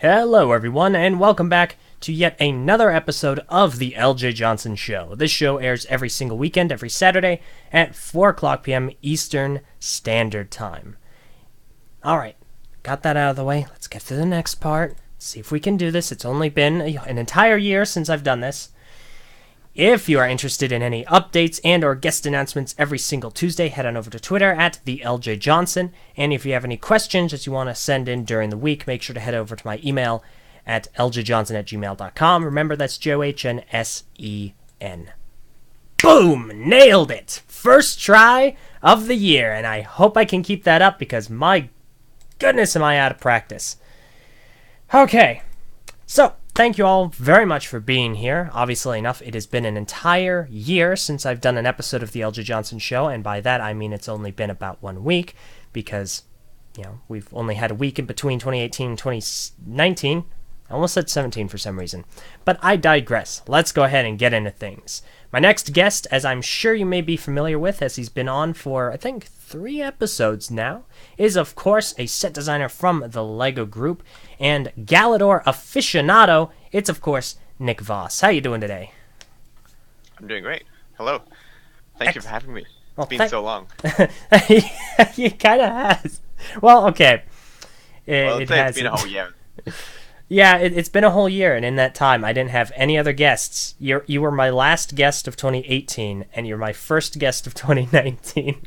Hello, everyone, and welcome back to yet another episode of the Eljay Johnsen Show. This show airs every single weekend, every Saturday at 4 o'clock p.m. Eastern Standard Time. Alright, got that out of the way. Let's get to the next part. See if we can do this. It's only been an entire year since I've done this. If you are interested in any updates and or guest announcements every single Tuesday, head on over to Twitter at the Eljay Johnsen. And if you have any questions that you want to send in during the week, make sure to head over to my email at eljayjohnsen@gmail.com. Remember, that's Johnsen. Boom! Nailed it! First try of the year, and I hope I can keep that up because my goodness am I out of practice. Okay, so thank you all very much for being here. Obviously enough, it has been an entire year since I've done an episode of the Eljay Johnsen Show, and by that I mean it's only been about 1 week, because, we've only had a week in between 2018 and 2019. I almost said 17 for some reason. But I digress. Let's go ahead and get into things. My next guest, as I'm sure you may be familiar with, as he's been on for, I think, 3 episodes now, is, of course, a set designer from the LEGO Group and Galidor aficionado. It's, of course, Nick Vas. How you doing today? I'm doing great. Hello. Thank you for having me. It's been so long. You kind of has. Well, okay. It's been a whole year. Yeah, it's been a whole year, and in that time, I didn't have any other guests. You were my last guest of 2018, and you're my first guest of 2019.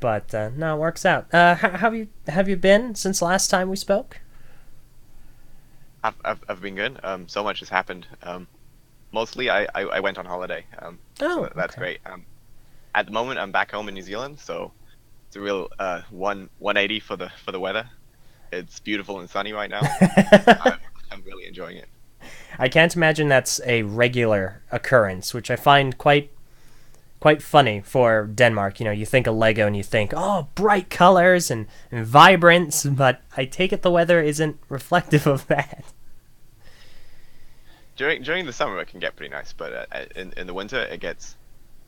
But no, it works out. How have you been since last time we spoke? I've been good. So much has happened. Mostly, I went on holiday. So that's okay. great. At the moment, I'm back home in New Zealand, so it's a real 180 for the weather. It's beautiful and sunny right now. I'm really enjoying it. I can't imagine that's a regular occurrence, which I find quite funny for Denmark. You think of Lego and you think, oh, bright colors and vibrance, but I take it the weather isn't reflective of that. During the summer, it can get pretty nice, but in the winter, it gets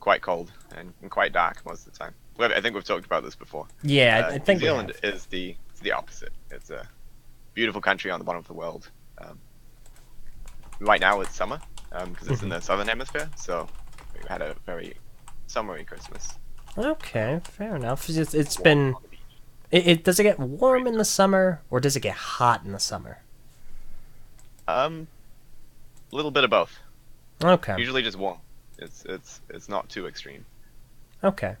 quite cold and quite dark most of the time. I think we've talked about this before. Yeah, I think New Zealand is the opposite. It's a beautiful country on the bottom of the world. Right now it's summer because it's in the southern hemisphere, so we've had a very summery Christmas. Okay, fair enough. It's been. Does it get warm in the summer or does it get hot in the summer? A little bit of both. Okay. Usually just warm. It's not too extreme. Okay.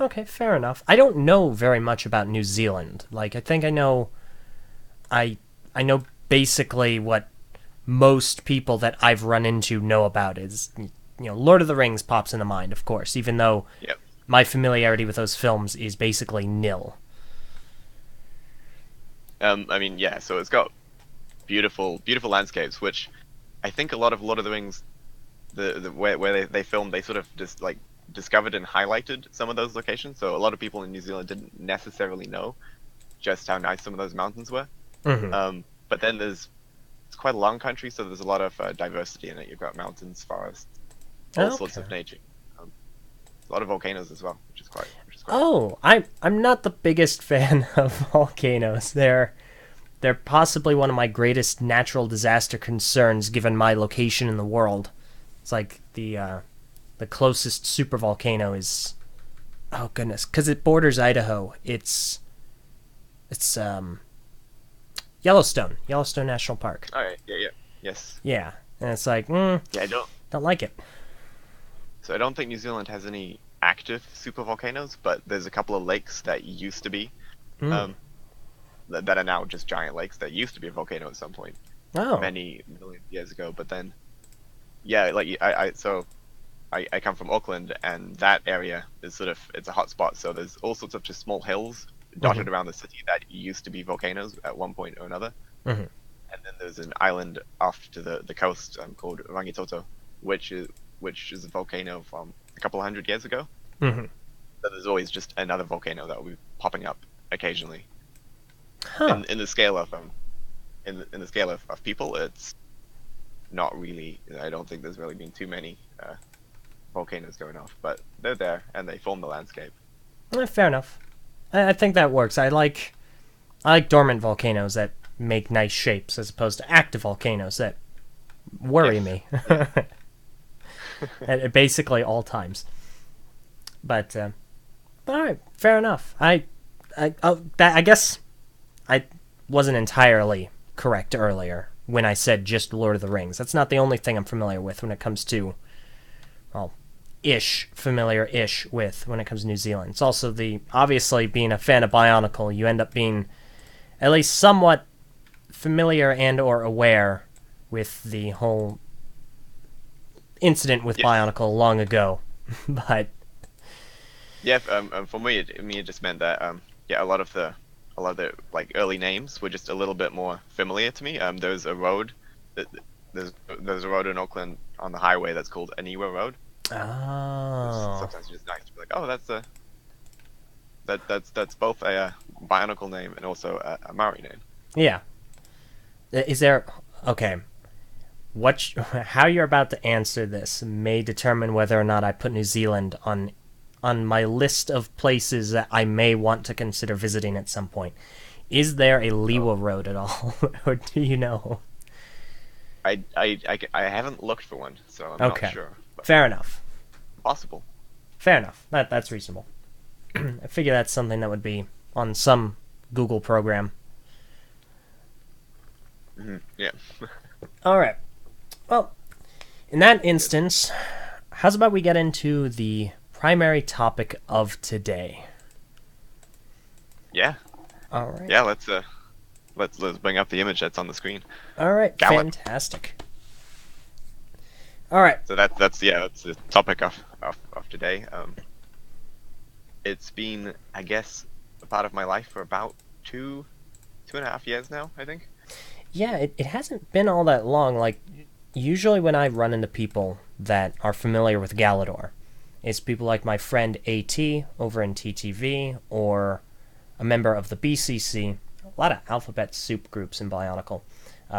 Okay, fair enough. I don't know very much about New Zealand. Like, I think I know basically what most people that I've run into know about is, Lord of the Rings pops into mind, of course, even though my familiarity with those films is basically nil. So it's got beautiful landscapes, which I think a lot of Lord of the Rings, where they filmed, they sort of just like discovered and highlighted some of those locations. So a lot of people in New Zealand didn't necessarily know just how nice some of those mountains were. Mm-hmm. But then it's quite a long country, so there's a lot of diversity in it. You've got mountains, forests, all sorts of nature. A lot of volcanoes as well, which is quite. Oh, I'm not the biggest fan of volcanoes. They're possibly one of my greatest natural disaster concerns, given my location in the world. It's like the closest supervolcano is, oh goodness, because it borders Idaho. It's Yellowstone National Park. Oh yeah, yes. Yeah, and it's like, I don't like it. So I don't think New Zealand has any active supervolcanoes, but there's a couple of lakes that used to be, that are now just giant lakes that used to be a volcano at some point, many million years ago. But then, I come from Auckland, and that area is it's a hot spot. So there's all sorts of just small hills dotted around the city that used to be volcanoes at one point or another. Mm-hmm. And then there's an island off to the coast called Rangitoto, which is a volcano from a couple of hundred years ago. Mm-hmm. So there's always just another volcano that will be popping up occasionally. Huh. In the scale of in the scale of people, it's not really. I don't think there's really been too many volcanoes going off, but they're there and they form the landscape. Fair enough. I think that works. I like I like dormant volcanoes that make nice shapes as opposed to active volcanoes that worry me. At basically all times. But all right, fair enough. I guess I wasn't entirely correct earlier when I said just Lord of the Rings. That's not the only thing I'm familiar with when it comes to, well, familiar-ish with when it comes to New Zealand. It's also obviously being a fan of Bionicle, you end up being at least somewhat familiar and or aware with the whole incident with Bionicle long ago. But yeah, for me, it just meant that a lot of the like early names were just a little bit more familiar to me. There's a road there's a road in Auckland on the highway that's called Aniwa Road. oh, Sometimes it's just nice to be like, oh, that's both a Bionicle name and also a Maori name. yeah. Is there okay? How you're about to answer this may determine whether or not I put New Zealand on my list of places that I may want to consider visiting at some point. Is there a Liwa Road at all, or do you know? I haven't looked for one, so I'm not sure. Fair enough. Possible. Fair enough. That's reasonable. I figure that's something that would be on some Google program. Mm-hmm. Yeah. All right. Well, in that instance, how's about we get into the primary topic of today? Yeah. All right. Yeah, let's bring up the image that's on the screen. All right. Fantastic. All right. So that's the topic of today. It's been, I guess, a part of my life for about 2.5 years now, I think. Yeah, it hasn't been all that long. Like, usually when I run into people that are familiar with Galidor, it's people like my friend AT over in TTV, or a member of the BCC, a lot of alphabet soup groups in Bionicle,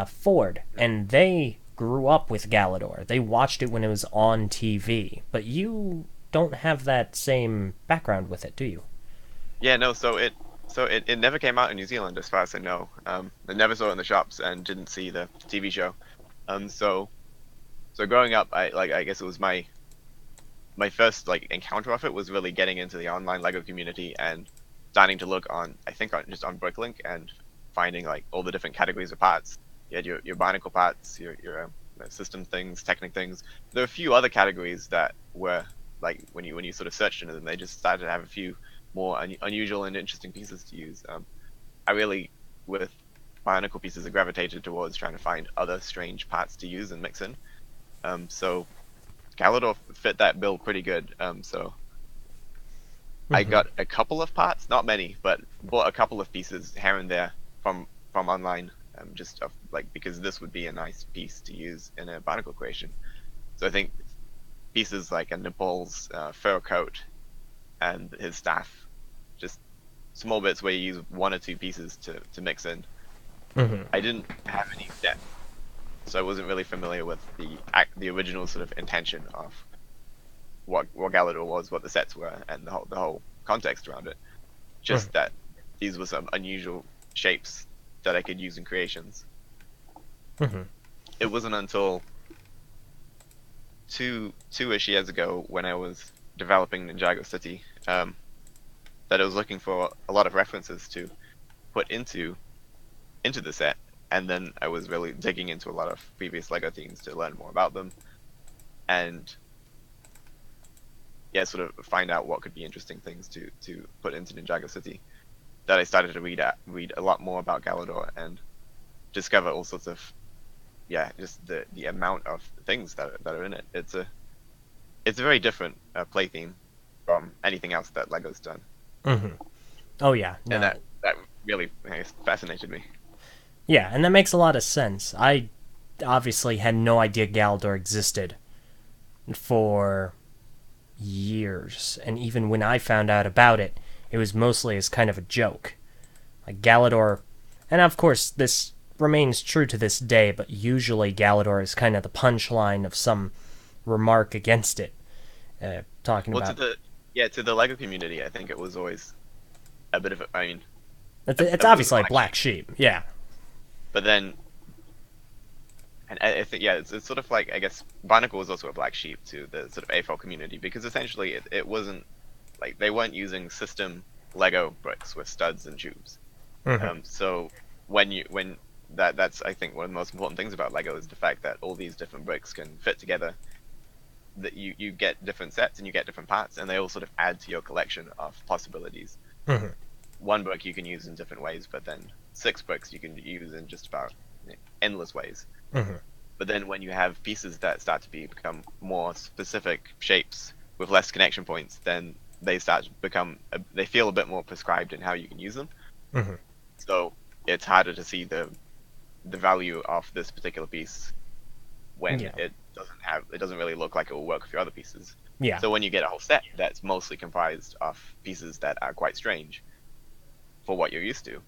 Ford, and they grew up with Galidor. They watched it when it was on TV, but you don't have that same background with it, do you? Yeah, no, so it never came out in New Zealand, as far as I know. I never saw it in the shops and didn't see the TV show. So growing up, I guess it was my first like encounter of it was really getting into the online Lego community and starting to look on Bricklink and finding like all the different categories of parts. You had your Bionicle parts, your system things, Technic things. There were a few other categories that were like when you sort of searched into them, they just started to have a few more unusual and interesting pieces to use. I really, with Bionicle pieces, I gravitated towards trying to find other strange parts to use and mix in. So Galidor fit that bill pretty good. I got a couple of parts, not many, but bought a couple of pieces here and there from online, because this would be a nice piece to use in a Bionicle creation. So I think pieces like a Nepal's fur coat and his staff, just small bits where you use one or two pieces to mix in. I didn't have any depth, so I wasn't really familiar with the original sort of intention of what Galidor was, what the sets were, and the whole context around it. Just that these were some unusual shapes that I could use in creations. It wasn't until two-ish years ago when I was developing Ninjago City that I was looking for a lot of references to put into the set, and then I was really digging into a lot of previous Lego themes to learn more about them, and sort of find out what could be interesting things to put into Ninjago City. That I started to read a lot more about Galidor and discover all sorts of just the amount of things that are in it. It's a very different play theme from anything else that Lego's done. Oh yeah, no. And that really fascinated me. Yeah, and that makes a lot of sense. I obviously had no idea Galidor existed for years, and even when I found out about it, it was mostly as kind of a joke. Like Galidor, and of course this remains true to this day, but usually Galidor is kind of the punchline of some remark against it. Talking about to the Lego community, I think it was always a bit of It's obviously a black sheep. Yeah. But then, and I think, yeah, it's sort of like, I guess, Barnacle was also a black sheep to the sort of AFOL community, because essentially it wasn't, like, they weren't using system Lego bricks with studs and tubes. So that's, I think, one of the most important things about Lego is the fact that all these different bricks can fit together, that you get different sets and you get different parts, and they all sort of add to your collection of possibilities. One brick you can use in different ways, but then 6 bricks you can use in just about endless ways. But then when you have pieces that start to become more specific shapes with less connection points, then they start to become, they feel a bit more prescribed in how you can use them. So it's harder to see the value of this particular piece when it doesn't really look like it will work with your other pieces. So when you get a whole set that's mostly comprised of pieces that are quite strange for what you're used to,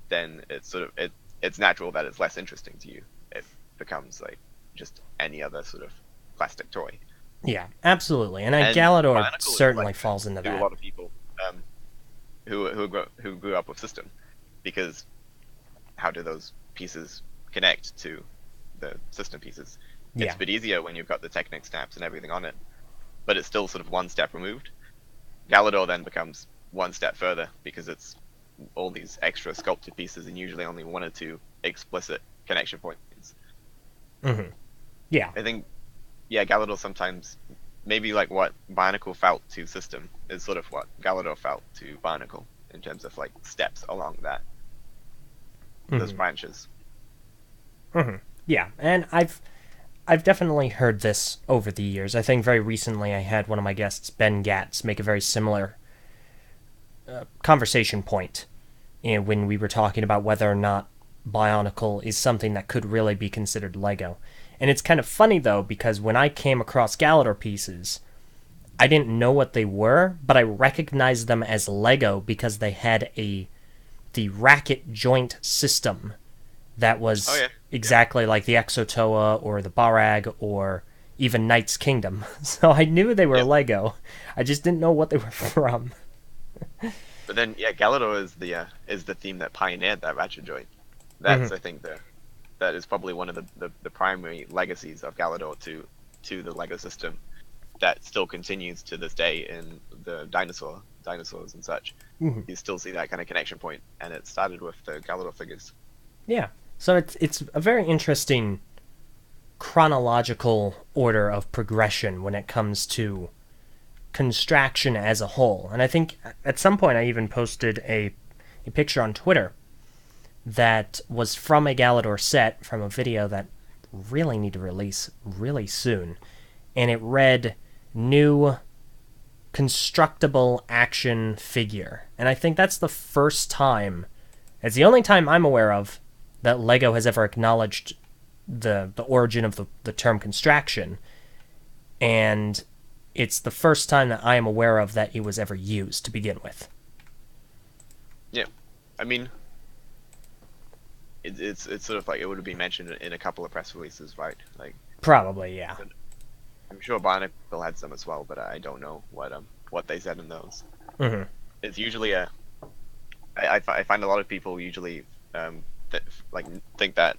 then it's sort of it's natural that it's less interesting to you. It becomes like just any other sort of plastic toy. Yeah, absolutely, and Galidor certainly falls into that. A lot of people who grew up with system, because how do those pieces connect to the system pieces? It's a bit easier when you've got the Technic snaps and everything on it, but it's still sort of one step removed. Galidor then becomes one step further, because it's all these extra sculpted pieces and usually only 1 or 2 explicit connection points. Yeah. I think, Galidor sometimes, maybe like what Barnacle felt to System is sort of what Galidor felt to Barnacle, in terms of like steps along that, those branches. Yeah, and I've definitely heard this over the years. I think very recently I had one of my guests, Ben Gatz, make a very similar conversation point when we were talking about whether or not Bionicle is something that could really be considered Lego. And it's kind of funny, though, because when I came across Galidor pieces, I didn't know what they were, but I recognized them as Lego because they had the racket joint system that was exactly like the Exotoa or the Barag or even Knight's Kingdom. So I knew they were Lego. I just didn't know what they were from. But then, Galidor is the theme that pioneered that ratchet joint. That's I think that is probably one of the primary legacies of Galidor to the Lego system that still continues to this day in the dinosaurs and such. You still see that kind of connection point, and it started with the Galidor figures. Yeah. So it's a very interesting chronological order of progression when it comes to constraction as a whole. And I think at some point I even posted a picture on Twitter that was from a Galidor set from a video that really need to release really soon. And it read, "New constructible action figure." And I think that's the first time, it's the only time I'm aware of, that Lego has ever acknowledged the origin of the term constraction. And it's the first time that I am aware of that it was ever used to begin with. Yeah. I mean, it's sort of like it would have been mentioned in a couple of press releases, right? Like, probably, yeah. I'm sure Barnacle had some as well, but I don't know what they said in those. It's usually I find a lot of people usually think that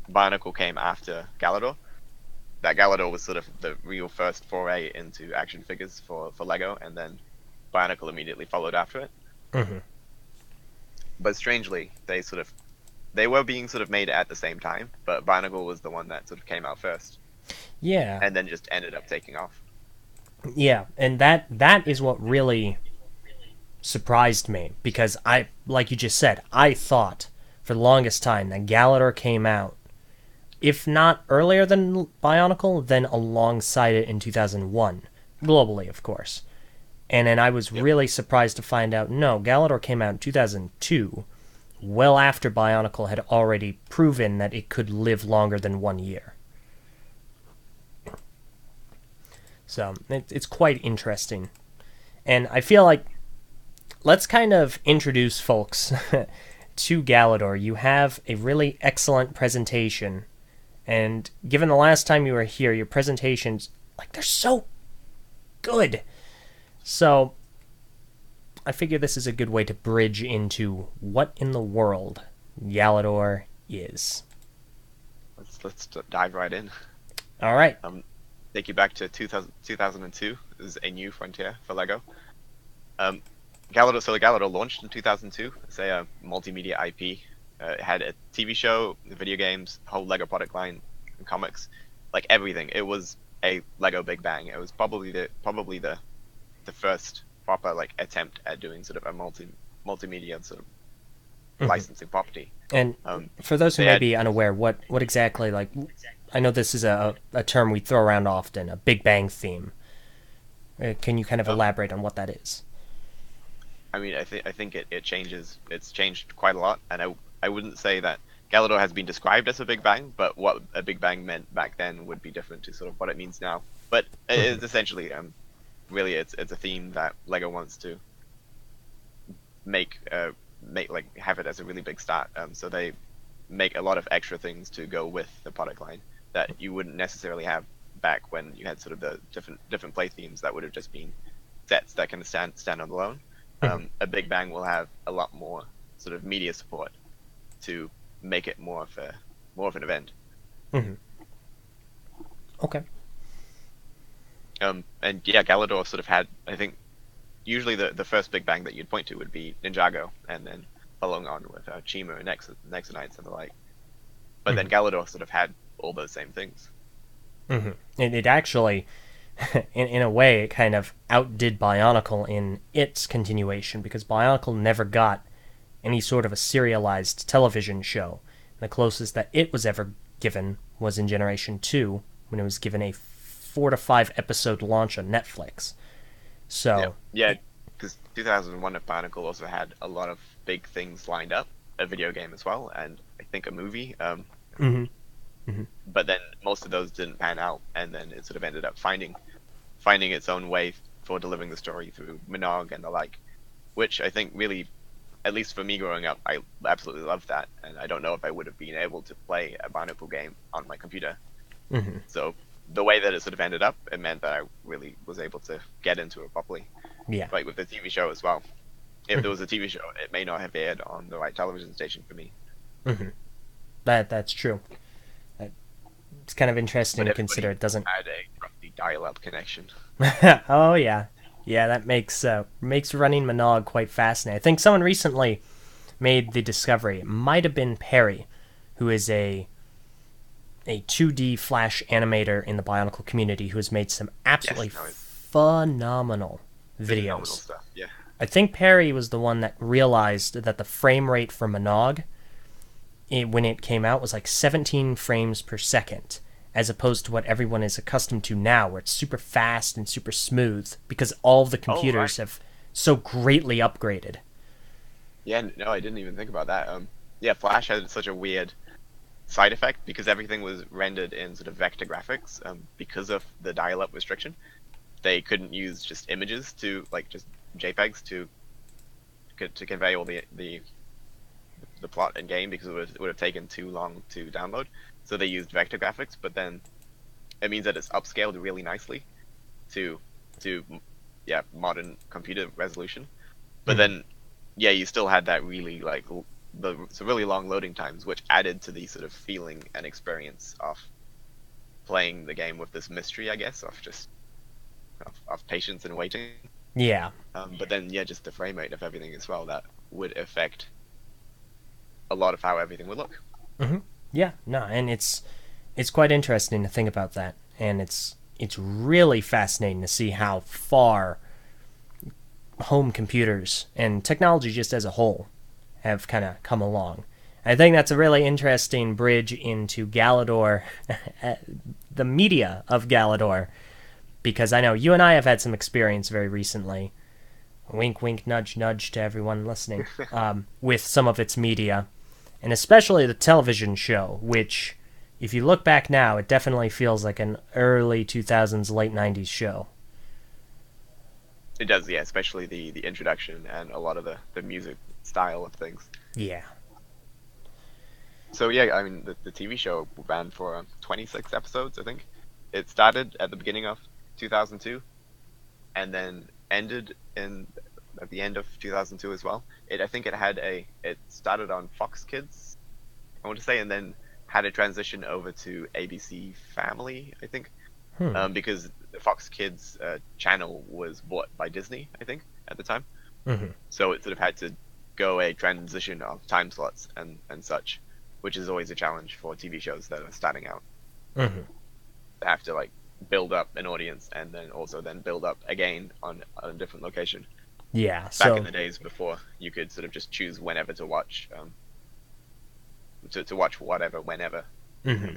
Barnacle came after Galidor. That Galidor was sort of the real first foray into action figures for Lego, and then Barnacle immediately followed after it. But strangely, they were being sort of made at the same time, but Barnacle was the one that sort of came out first. Yeah. And then just ended up taking off. Yeah, and that is what really surprised me, because I, like you just said, I thought for the longest time that Galidor came out, if not earlier than Bionicle, then alongside it in 2001, globally, of course. And then I was really surprised to find out, no, Galidor came out in 2002, well after Bionicle had already proven that it could live longer than 1 year. So, it's quite interesting. And I feel like, let's kind of introduce folks to Galidor. You have a really excellent presentation, and given the last time you were here, your presentations, like, they're so good. So, I figure this is a good way to bridge into what in the world Galidor is. Let's dive right in. All right. Take you back to 2002. This is a new frontier for LEGO. Galidor, so the Galidor launched in 2002. It's a multimedia IP. It had a TV show, video games, whole LEGO product line, comics, like everything. It was a LEGO Big Bang. It was probably the first proper like attempt at doing sort of a multimedia sort of licensing property. And for those who may be unaware, what exactly, like, I know this is a term we throw around often, a Big Bang theme. Can you kind of elaborate on what that is? I mean, I think it changes. It's changed quite a lot, and I wouldn't say that Galidor has been described as a Big Bang, but what a Big Bang meant back then would be different to sort of what it means now. But it's essentially, really, it's a theme that LEGO wants to make like have it as a really big start. So they make a lot of extra things to go with the product line that you wouldn't necessarily have back when you had sort of the different play themes that would have just been sets that can stand on their own. A Big Bang will have a lot more sort of media support to make it more of an event. Okay. And yeah, Galidor sort of had, I think, usually the first Big Bang that you'd point to would be Ninjago, and then following on with Chimel and Nexonites and the like. But then Galidor sort of had all those same things. And it actually, in a way, it kind of outdid Bionicle in its continuation, because Bionicle never got any sort of a serialized television show. The closest that it was ever given was in Generation 2, when it was given a 4 to 5 episode launch on Netflix. So yeah, because 2001 of Bionicle also had a lot of big things lined up, a video game as well, and I think a movie. But then most of those didn't pan out, and then it sort of ended up finding its own way for delivering the story through Minogue and the like, which I think really, at least for me growing up, I absolutely loved that, and I don't know if I would have been able to play a Bionicle game on my computer. So the way that it sort of ended up, it meant that I really was able to get into it properly. Yeah. Like with the TV show as well. If there was a TV show, it may not have aired on the right television station for me. That's true. It's kind of interesting to consider. It doesn't had a rusty dial-up connection. Oh yeah, that makes running Minogue quite fascinating. I think someone recently made the discovery. It might have been Perry, who is a 2D Flash animator in the Bionicle community, who has made some absolutely phenomenal videos. Phenomenal stuff, yeah. I think Perry was the one that realized that the frame rate for Minogue, when it came out, was like 17 frames per second, as opposed to what everyone is accustomed to now, where it's super fast and super smooth, because all of the computers have so greatly upgraded. Yeah, no, I didn't even think about that. Yeah, Flash had such a weird side effect, because everything was rendered in sort of vector graphics, because of the dial-up restriction. They couldn't use just images to, like, just JPEGs to convey all the plot and game, because it would have taken too long to download. So they used vector graphics, but then it means that it's upscaled really nicely to modern computer resolution. But then you still had that really really long loading times, which added to the sort of feeling and experience of playing the game with this mystery, I guess, of just of patience and waiting. Yeah. But then just the frame rate of everything as well, that would affect a lot of how everything would look. Yeah, no, and it's quite interesting to think about that, and it's really fascinating to see how far home computers and technology just as a whole have kind of come along. I think that's a really interesting bridge into Galidor, the media of Galidor, because I know you and I have had some experience very recently, wink wink nudge nudge to everyone listening, with some of its media, and especially the television show, which, if you look back now, it definitely feels like an early 2000s, late 90s show. It does, yeah, especially the introduction and a lot of the music style of things. Yeah. So yeah, I mean, the TV show ran for 26 episodes, I think. It started at the beginning of 2002, and then ended in at the end of 2002 as well. I think it started on Fox Kids, I want to say, and then had a transition over to ABC Family, I think, Hmm. because the Fox Kids channel was bought by Disney, I think, at the time. Hmm. So it sort of had to go a transition of time slots and such, which is always a challenge for TV shows that are starting out. Hmm. They have to like build up an audience and then also then build up again on a different location. Yeah. Back in So. the days before you could sort of just choose whenever to watch, to watch whatever whenever. Hmm.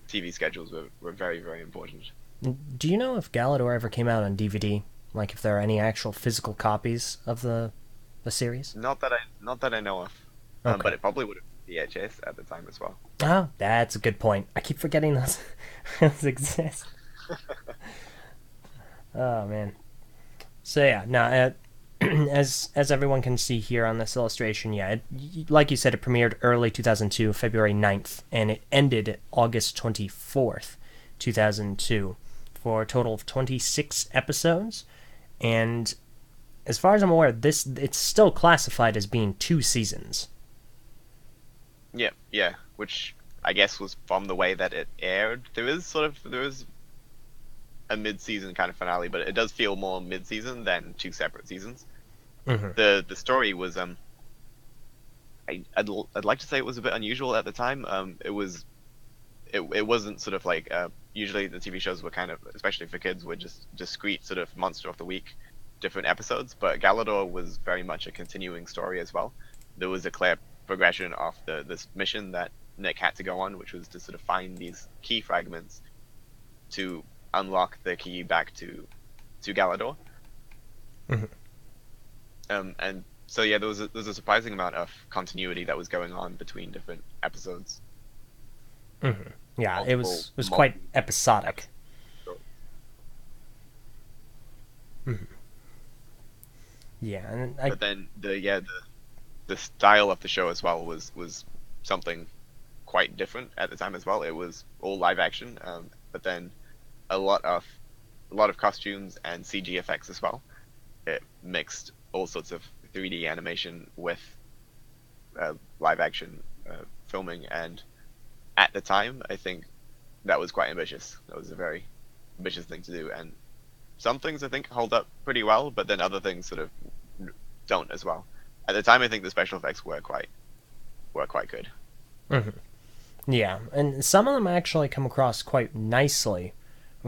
TV schedules were very very important. Do you know if Galidor ever came out on DVD? Like, if there are any actual physical copies of the series? Not that I know of, but Okay. it probably would have been VHS at the time as well. Oh, that's a good point. I keep forgetting those, those exist. Oh man. So yeah, no. As everyone can see here on this illustration, yeah, like you said, it premiered early 2002, February 9th, and it ended August 24th, 2002, for a total of 26 episodes. And as far as I'm aware, it's still classified as being 2 seasons. Yeah, yeah, which I guess was from the way that it aired. There is a mid-season kind of finale, but it does feel more mid-season than two separate seasons. Hmm. The story was I'd like to say it was a bit unusual at the time. It wasn't sort of like usually the TV shows were kind of, especially for kids, were just discrete sort of monster of the week, different episodes. But Galidor was very much a continuing story as well. There was a clear progression of this mission that Nick had to go on, which was to sort of find these key fragments to unlock the key back to Galidor. Hmm. And so yeah, there was a surprising amount of continuity that was going on between different episodes. Hmm. Yeah, it Multiple, was quite multiple episodic. episodes. Hmm. Yeah, and I. But then the style of the show as well was something quite different at the time as well. It was all live action, but then a lot of a lot of costumes and CG effects as well. It mixed all sorts of 3D animation with live action filming, and at the time, I think that was quite ambitious. That was a very ambitious thing to do, and some things I think hold up pretty well, but then other things sort of don't as well. At the time, I think the special effects were quite good. Mhm. Yeah, and some of them actually come across quite nicely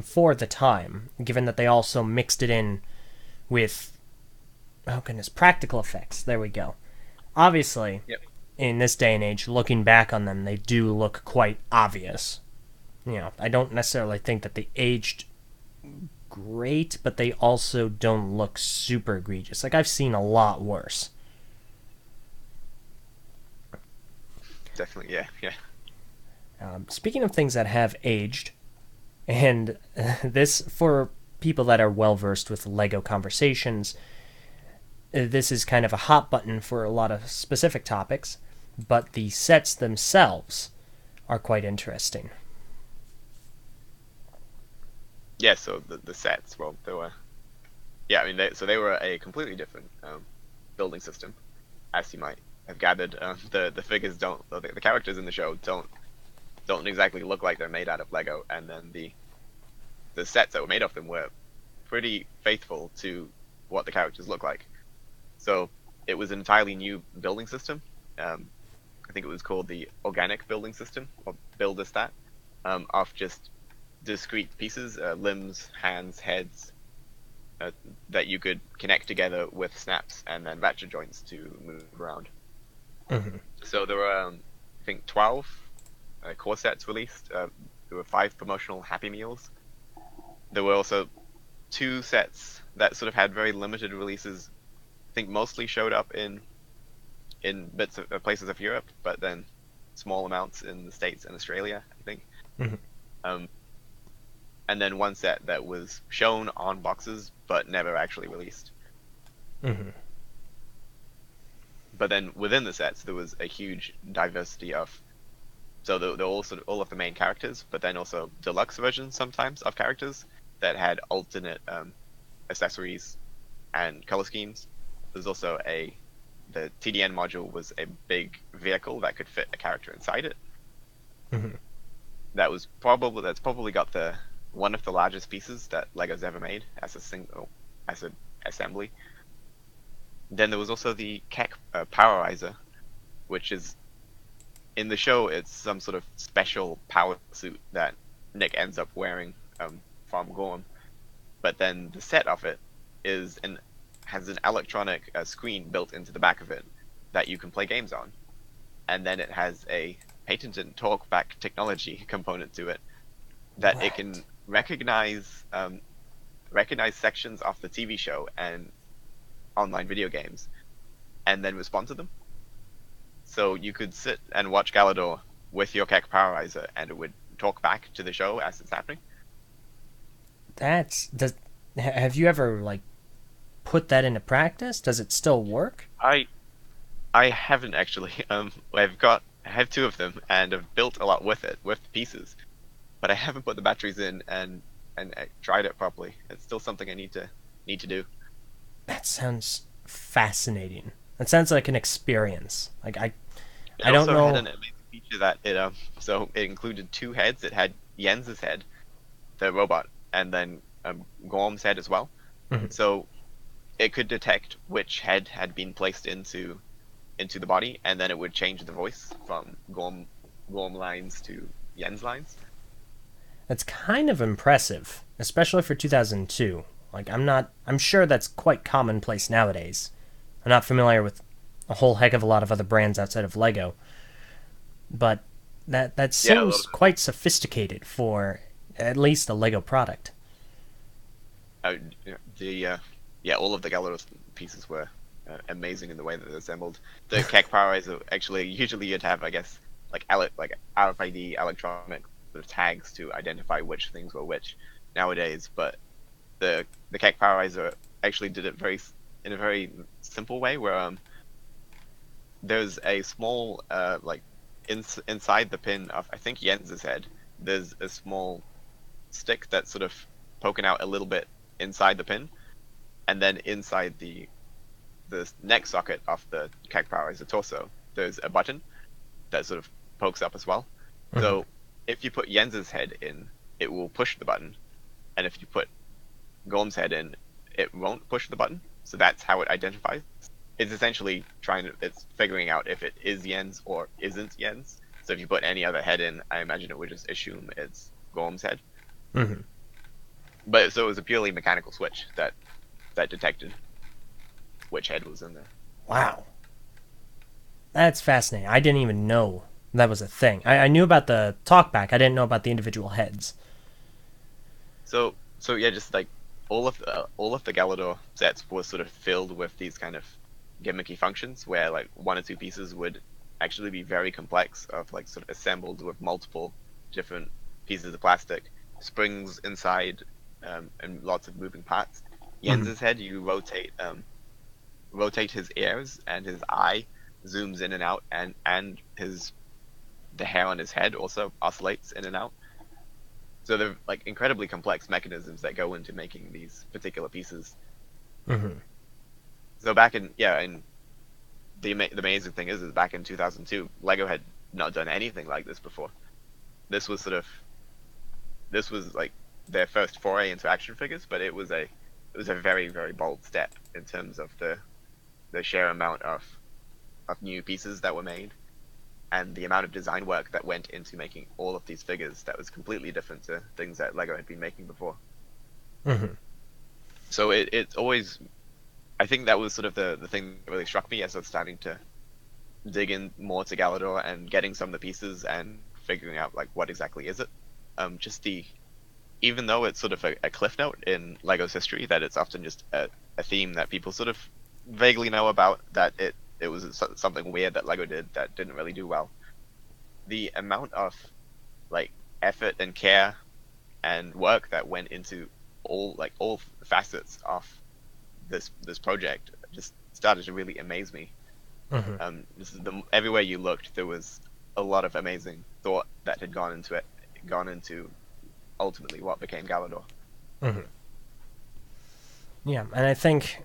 for the time, given that they also mixed it in with, oh goodness, practical effects. There we go. Obviously, Yep. in this day and age, looking back on them, they do look quite obvious. I don't necessarily think that they aged great, but they also don't look super egregious. Like, I've seen a lot worse. Definitely, yeah, yeah. Speaking of things that have aged, and this, for people that are well versed with Lego conversations, this is kind of a hot button for a lot of specific topics, but the sets themselves are quite interesting. Yeah, so the sets, well, they were, yeah, I mean, they were a completely different building system, as you might have gathered. The figures don't, the characters in the show don't exactly look like they're made out of Lego, and then the sets that were made of them were pretty faithful to what the characters look like. So it was an entirely new building system. I think it was called the organic building system, or build-a-stat, of just discrete pieces, limbs, hands, heads, that you could connect together with snaps and then ratchet joints to move around. Hmm. So there were, I think, 12 core sets released. There were 5 promotional Happy Meals. There were also 2 sets that sort of had very limited releases. I think mostly showed up in bits of places of Europe, but then small amounts in the States and Australia, I think. Hmm. Um, and then 1 set that was shown on boxes but never actually released. Hmm. But then within the sets, there was a huge diversity of. So they're all sort of all of the main characters, but then also deluxe versions sometimes of characters that had alternate accessories and color schemes. There's also the TDN module was a big vehicle that could fit a character inside it. Mhm. That's probably got one of the largest pieces that Lego's ever made as an assembly. Then there was also the Keck Powerizer, which is in the show. It's some sort of special power suit that Nick ends up wearing from Gorm. But then the set of it has an electronic screen built into the back of it that you can play games on, and then it has a patented talkback technology component to it that it can recognize sections of the TV show and online video games, and then respond to them. So you could sit and watch Galidor with your Keck Powerizer, and it would talk back to the show as it's happening. Have you ever like put that into practice? Does it still work? I haven't actually. I have two of them, and I've built a lot with the pieces, but I haven't put the batteries in and tried it properly. It's still something I need to do. That sounds fascinating. That sounds like an experience. Like I It don't also know. had an amazing feature that it included two heads. It had Jens's head, the robot, and then Gorm's head as well. Mhm. So it could detect which head had been placed into the body, and then it would change the voice from Gorm lines to Jens lines. That's kind of impressive, especially for 2002. Like I'm sure that's quite commonplace nowadays. I'm not familiar with a whole heck of a lot of other brands outside of Lego, but that Yeah, a seems little bit. quite sophisticated for at least a Lego product. Uh, all of the Galidor pieces were amazing in the way that they're assembled. The Keck Powerizer actually usually you'd have, I guess, like RFID electronic sort of tags to identify which things were which nowadays, but the Keck Powerizer actually did it in a very simple way where there's a small inside the pin of, I think, Jens's head, there's a small stick that's sort of poking out a little bit inside the pin, and then inside the neck socket of the Keck Powerizer torso, there's a button that sort of pokes up as well. So if you put Jens's head in, it will push the button, and if you put Gorm's head in, it won't push the button. So that's how it identifies. It's essentially it's figuring out if it is Jens or isn't Jens. So if you put any other head in, I imagine it would just assume it's Gorm's head. Mm-hmm. But so it was a purely mechanical switch that detected which head was in there. Wow. That's fascinating. I didn't even know that was a thing. I knew about the talkback. I didn't know about the individual heads. So yeah, just like all of the Galidor sets were sort of filled with these kind of gimmicky functions where like one or two pieces would actually be very complex, of like sort of assembled with multiple different pieces of plastic, springs inside, and lots of moving parts. Jens's head, you rotate his ears, and his eye zooms in and out, and the hair on his head also oscillates in and out. So they're like incredibly complex mechanisms that go into making these particular pieces. Mm-hmm. So the amazing thing is back in 2002, Lego had not done anything like this before. This was like their first foray into action figures, but it was a very, very bold step in terms of the sheer amount of new pieces that were made, and the amount of design work that went into making all of these figures that was completely different to things that Lego had been making before. Mm-hmm. So it's always, I think that was sort of the thing that really struck me as I was starting to dig in more to Galidor and getting some of the pieces and figuring out like what exactly is it. Even though it's sort of a cliff note in Lego's history, that it's often just a theme that people sort of vaguely know about, that it was something weird that Lego did that didn't really do well. The amount of like effort and care and work that went into all facets of this project just started to really amaze me. Mm-hmm. Everywhere you looked, there was a lot of amazing thought that had gone into ultimately what became Galidor. Mm-hmm. Yeah, and I think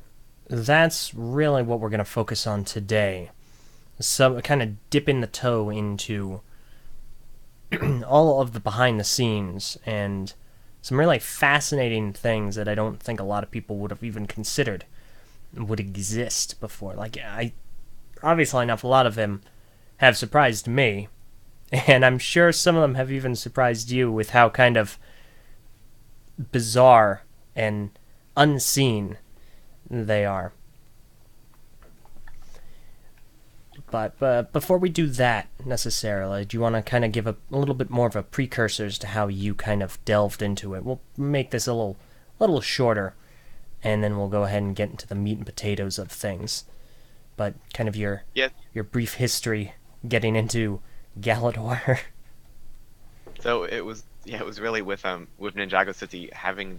that's really what we're going to focus on today. Some kind of dipping the toe into all of the behind the scenes and some really fascinating things that I don't think a lot of people would have even considered would exist before. Like, obviously enough, a lot of them have surprised me, and I'm sure some of them have even surprised you with how kind of bizarre and unseen they are. But before we do that, necessarily, do you want to kind of give a little bit more of a precursors to how you kind of delved into it? We'll make this a little shorter, and then we'll go ahead and get into the meat and potatoes of things. But kind of your brief history getting into Galidor. So it was really with Ninjago City having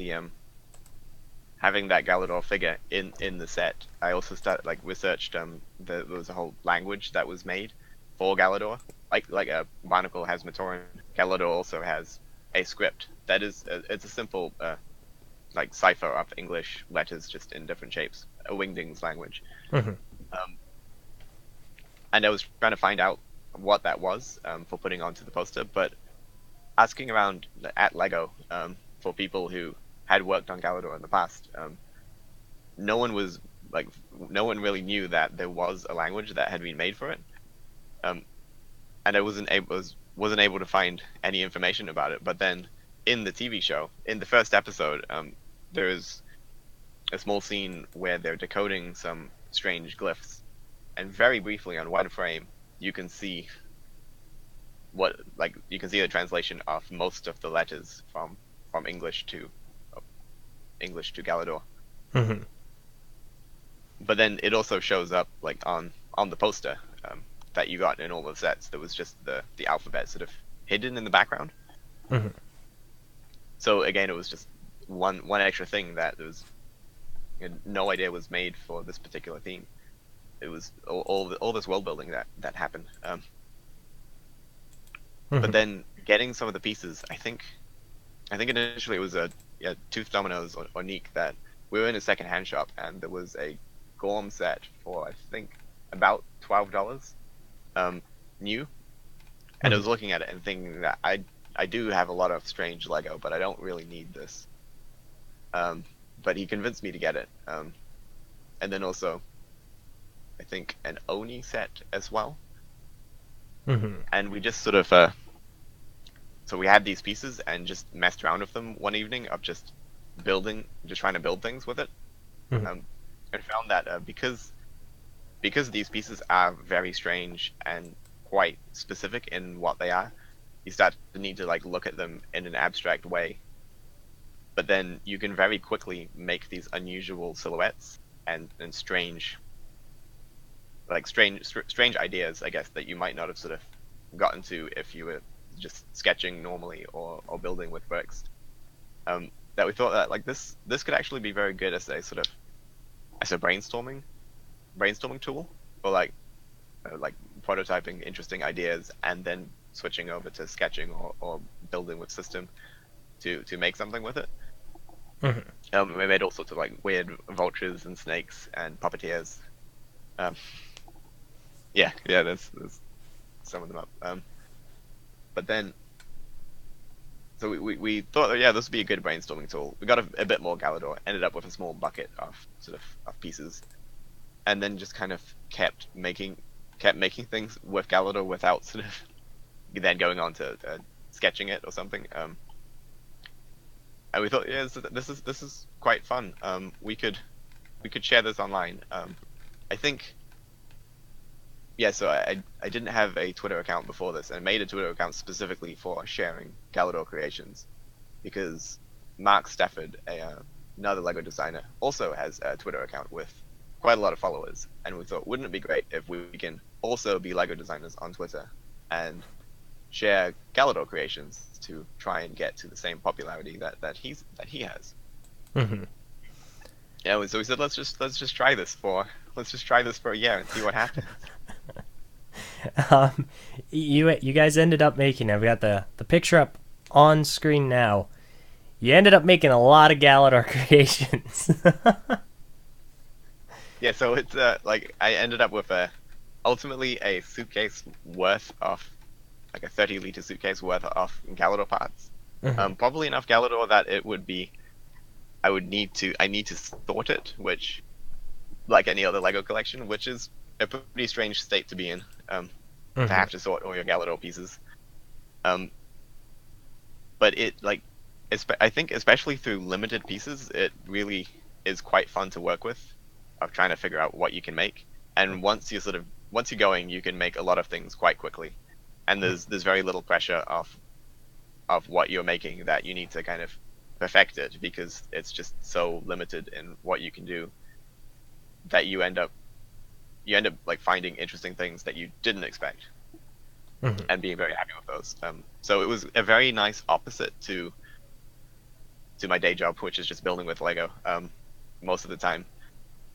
that Galidor figure in the set. I also researched there was a whole language that was made for Galidor. Like a Barnacle has Matoran, Galidor also has a script that is it's a simple cipher of English letters just in different shapes, a Wingdings language. Mm-hmm. And I was trying to find out what that was for putting onto the poster, but asking around at LEGO for people who had worked on Galidor in the past, no one really knew that there was a language that had been made for it, and I wasn't able to find any information about it. But then in the TV show, in the first episode, there is a small scene where they're decoding some strange glyphs, and very briefly on one frame you can see the translation of most of the letters from English to Galidor. Mm-hmm. But then it also shows up on the poster that you got in all the sets. There was just the alphabet sort of hidden in the background. Mm-hmm. So again, it was just one extra thing that there was no idea was made for this particular theme. It was all this world building that happened. Mm-hmm. But then getting some of the pieces, I think initially it was Tooth Dominoes or Nick that we were in a second-hand shop, and there was a Gorm set for I think about $12 new, and I was looking at it and thinking that I do have a lot of strange Lego, but I don't really need this. But he convinced me to get it, and then also I think an Oni set as well. Mm-hmm. And we just sort of so we had these pieces and just messed around with them one evening of just trying to build things with it. Mm-hmm. And found that because these pieces are very strange and quite specific in what they are, you start to need to look at them in an abstract way. But then you can very quickly make these unusual silhouettes and strange ideas, I guess, that you might not have sort of gotten to if you were just sketching normally or building with bricks. That we thought that this could actually be very good as a brainstorming tool for prototyping interesting ideas and then switching over to sketching or building with system to make something with it. Mm-hmm. We made all sorts of weird vultures and snakes and puppeteers. There's some of them up. But then, so we thought, this would be a good brainstorming tool. We got a bit more Galidor, ended up with a small bucket of pieces, and then just kind of kept making things with Galidor without sort of then going on to sketching it or something. And we thought, this is quite fun. We could share this online. I think. Yeah, so I didn't have a Twitter account before this, and I made a Twitter account specifically for sharing Galidor creations, because Mark Stafford, another LEGO designer, also has a Twitter account with quite a lot of followers, and we thought, wouldn't it be great if we can also be LEGO designers on Twitter and share Galidor creations to try and get to the same popularity that he has. Mm-hmm. Yeah, so we said let's just try this for a year and see what happens. You guys ended up making it. We got the picture up on screen now. You ended up making a lot of Galidor creations. Yeah, so it's like I ended up with ultimately a suitcase worth of like a 30-liter suitcase worth of Galidor parts. Hmm. Probably enough Galidor that it would be I need to sort it, which like any other Lego collection, which is a pretty strange state to be in. To Hmm. have to sort all your Galidor pieces. Um, but it like I think especially through limited pieces, it really is quite fun to work with, of trying to figure out what you can make. And once you're going, you can make a lot of things quite quickly, and there's very little pressure of what you're making that you need to kind of perfect it because it's just so limited in what you can do that you end up like finding interesting things that you didn't expect Hmm. and being very happy with those. So it was a very nice opposite to my day job, which is just building with Lego most of the time,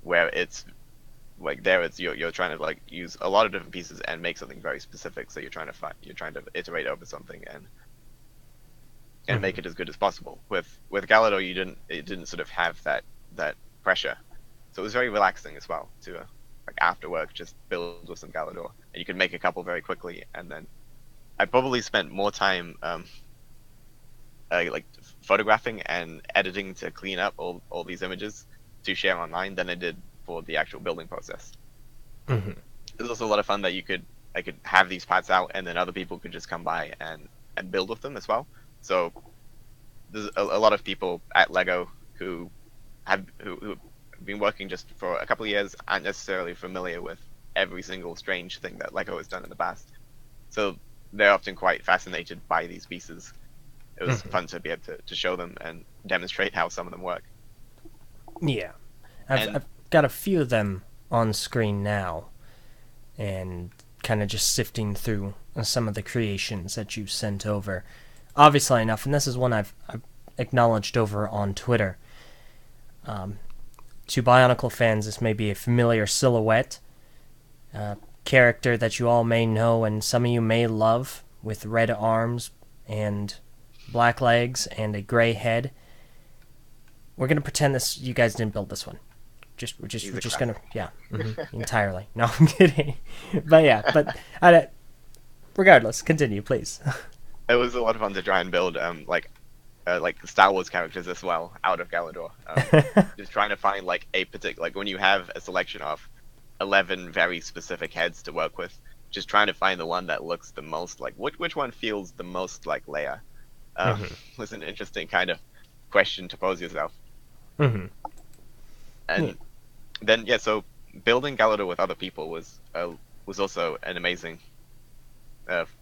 where it's like there it's you're trying to like use a lot of different pieces and make something very specific. So you're trying to iterate over something and Hmm. make it as good as possible. With Galidor, it didn't sort of have that pressure, so it was very relaxing as well to like after work just build with some Galidor, and you could make a couple very quickly. And then I probably spent more time like photographing and editing to clean up all these images to share online than I did for the actual building process. Hmm. It was also a lot of fun that I could have these parts out and then other people could just come by and build with them as well. So there's a lot of people at Lego who have been working just for a couple of years aren't necessarily familiar with every single strange thing that Lego has done in the past. So they're often quite fascinated by these pieces. It was Hmm. fun to be able to show them and demonstrate how some of them work. Yeah, I've And I've got a few of them on screen now, and kind of just sifting through some of the creations that you sent over. Obviously enough, and this is one I've acknowledged over on Twitter. To Bionicle fans, this may be a familiar silhouette, character that you all may know and some of you may love, with red arms and black legs and a gray head. We're gonna pretend this you guys didn't build this one. he's We're a just gonna, classic. yeah, entirely. No, I'm kidding. But yeah, but regardless, continue, please. It was a lot of fun to try and build like Star Wars characters as well out of Galidor. Just trying to find like a particular like when you have a selection of 11 very specific heads to work with, just trying to find the one that looks the most like which one feels the most like Leia. Hmm. Was an interesting kind of question to pose yourself. Hmm. Yeah. And then yeah, so building Galidor with other people was also an amazing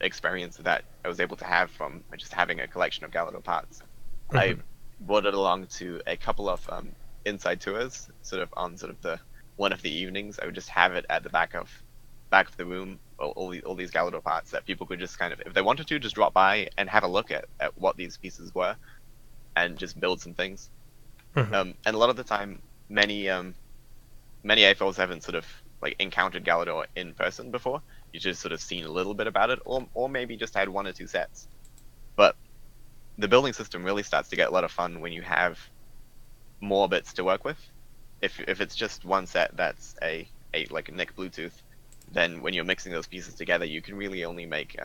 experience that I was able to have from just having a collection of Galidor parts. I Hmm. brought it along to a couple of inside tours, sort of on sort of the one of the evenings. I would just have it at the back of the room, all these Galidor parts that people could just kind of, if they wanted to, just drop by and have a look at what these pieces were and just build some things. Hmm. And a lot of the time, many AFLs haven't sort of like encountered Galidor in person before. You just sort of seen a little bit about it, or maybe just had one or two sets. But the building system really starts to get a lot of fun when you have more bits to work with. If it's just one set that's a like a Nick Bluetooth, then when you're mixing those pieces together, you can really only make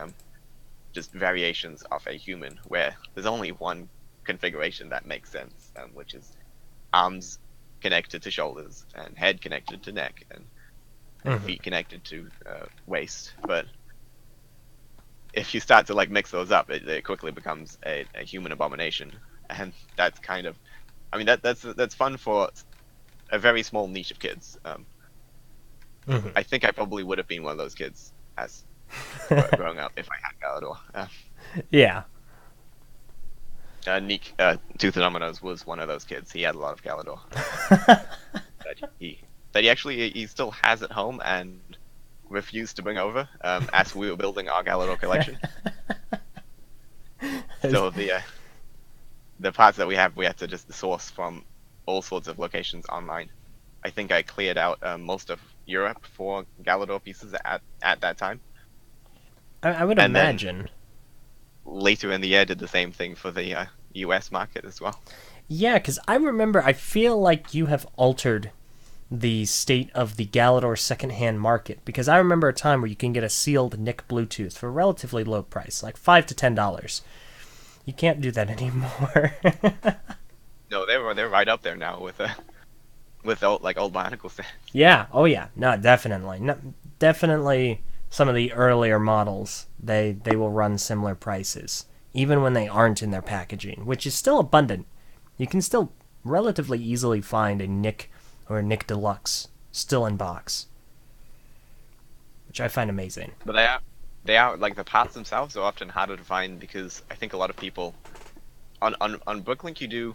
just variations of a human, where there's only one configuration that makes sense, which is arms connected to shoulders and head connected to neck and Hmm. feet connected to waist. But if you start to like mix those up, it quickly becomes a human abomination, and that's kind of, I mean that's fun for a very small niche of kids. Hmm. I think I probably would have been one of those kids as growing up if I had Galador. Yeah. Nick Tooth and Dominoes was one of those kids. He had a lot of Galador that he actually he still has at home and refused to bring over as we were building our Galador collection. So the parts that we had to just source from all sorts of locations online. I think I cleared out most of Europe for Galador pieces at that time, I would and then imagine. later in the year did the same thing for the US market as well. Yeah, because I remember, I feel like you have altered the state of the Galidor secondhand market, because I remember a time where you can get a sealed Nick Bluetooth for a relatively low price, like $5 to $10. You can't do that anymore. No, they're right up there now with old, like old Bionicle stands. Yeah. Oh yeah. No, definitely. No, definitely. Some of the earlier models, they will run similar prices, even when they aren't in their packaging, which is still abundant. You can still relatively easily find a Nick or a Nick Deluxe still in box, which I find amazing. But they are like the parts themselves are often harder to find because I think a lot of people on Brooklink you do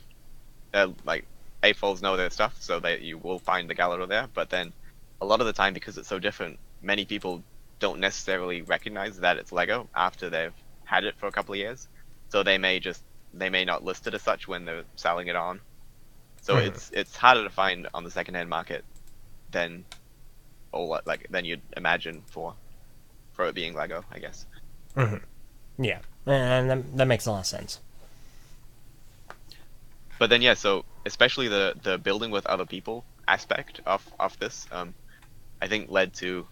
like AFOLs know their stuff, so that you will find the Galidor there. But then a lot of the time, because it's so different, many people don't necessarily recognize that it's Lego after they've had it for a couple of years. So they may not list it as such when they're selling it on. So it's harder to find on the secondhand market than than you'd imagine for it being Lego, I guess. Yeah, and that makes a lot of sense. But then yeah, so especially the building with other people aspect of this, I think led to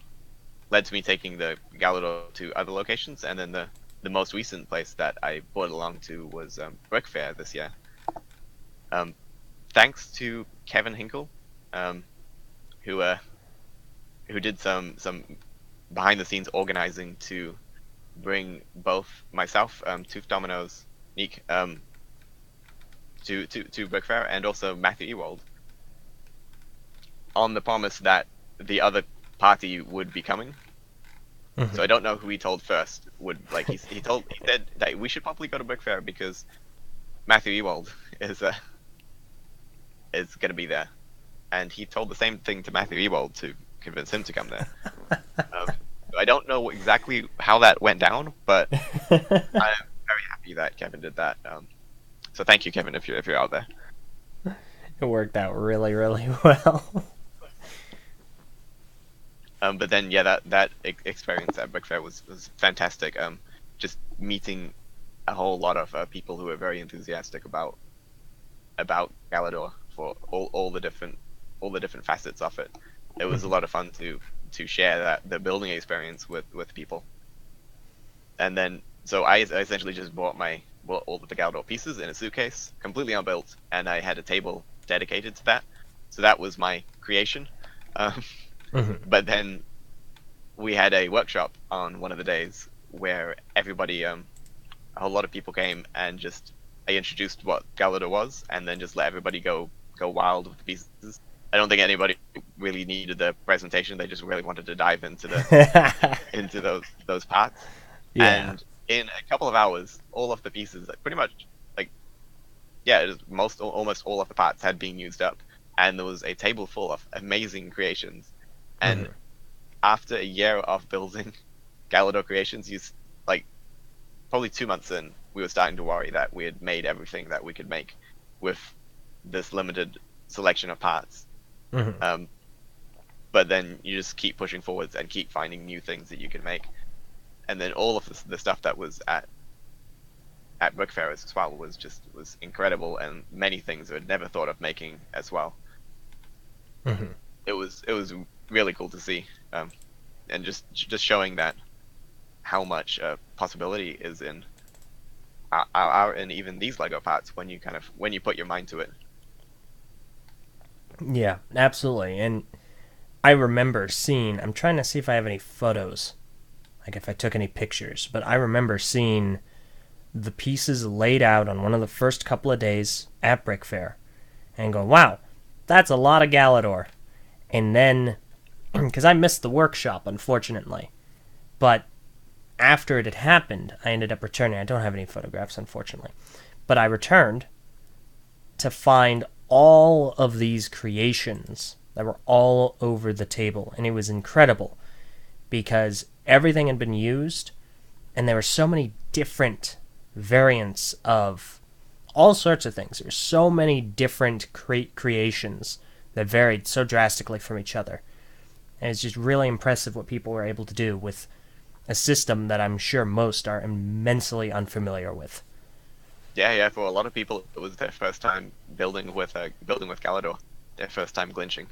me taking the Galidor to other locations, and then the most recent place that I brought it along to was Brick Fair this year. Thanks to Kevin Hinkle, who did some behind the scenes organizing to bring both myself, Tooth Dominoes, Nick, to Brick Fair, and also Matthew Ewald, on the promise that the other party would be coming. So I don't know who he told first. He said that we should probably go to Brick Fair because Matthew Ewald is going to be there, and he told the same thing to Matthew Ewald to convince him to come there. I don't know exactly how that went down, but I'm very happy that Kevin did that. So thank you, Kevin, if you're out there. It worked out really, really well. But then, yeah, that experience at Brick Fair was fantastic. Just meeting a whole lot of people who were very enthusiastic about Galidor for all the different facets of it. It was a lot of fun to share the building experience with people. And then, so I essentially just bought all of the Galidor pieces in a suitcase, completely unbuilt, and I had a table dedicated to that. So that was my creation. But then we had a workshop on one of the days where everybody, a whole lot of people came, and just I introduced what Galidor was, and then just let everybody go wild with the pieces. I don't think anybody really needed the presentation. They just really wanted to dive into into those parts. Yeah. And in a couple of hours, all of the pieces, pretty much, almost all of the parts had been used up, and there was a table full of amazing creations. And after a year of building Galidor creations, probably 2 months in, we were starting to worry that we had made everything that we could make with this limited selection of parts. But then you just keep pushing forwards and keep finding new things that you can make. And then all of the stuff that was at Brick Fair as well was incredible, and many things I had never thought of making as well. It was really cool to see, and just showing that how much possibility is in our and even these Lego parts when you put your mind to it. Yeah, absolutely. And I remember seeing, I'm trying to see if I have any photos, like if I took any pictures, but I remember seeing the pieces laid out on one of the first couple of days at Brick Fair and go, wow, that's a lot of Galidor. And then, because I missed the workshop, unfortunately, but after it had happened, I ended up returning. I don't have any photographs, unfortunately, but I returned to find all of these creations that were all over the table, and it was incredible because everything had been used, and there were so many different variants of all sorts of things. There were so many different creations that varied so drastically from each other, and it's just really impressive what people were able to do with a system that I'm sure most are immensely unfamiliar with. Yeah. For a lot of people, it was their first time building with Galidor, their first time glitching.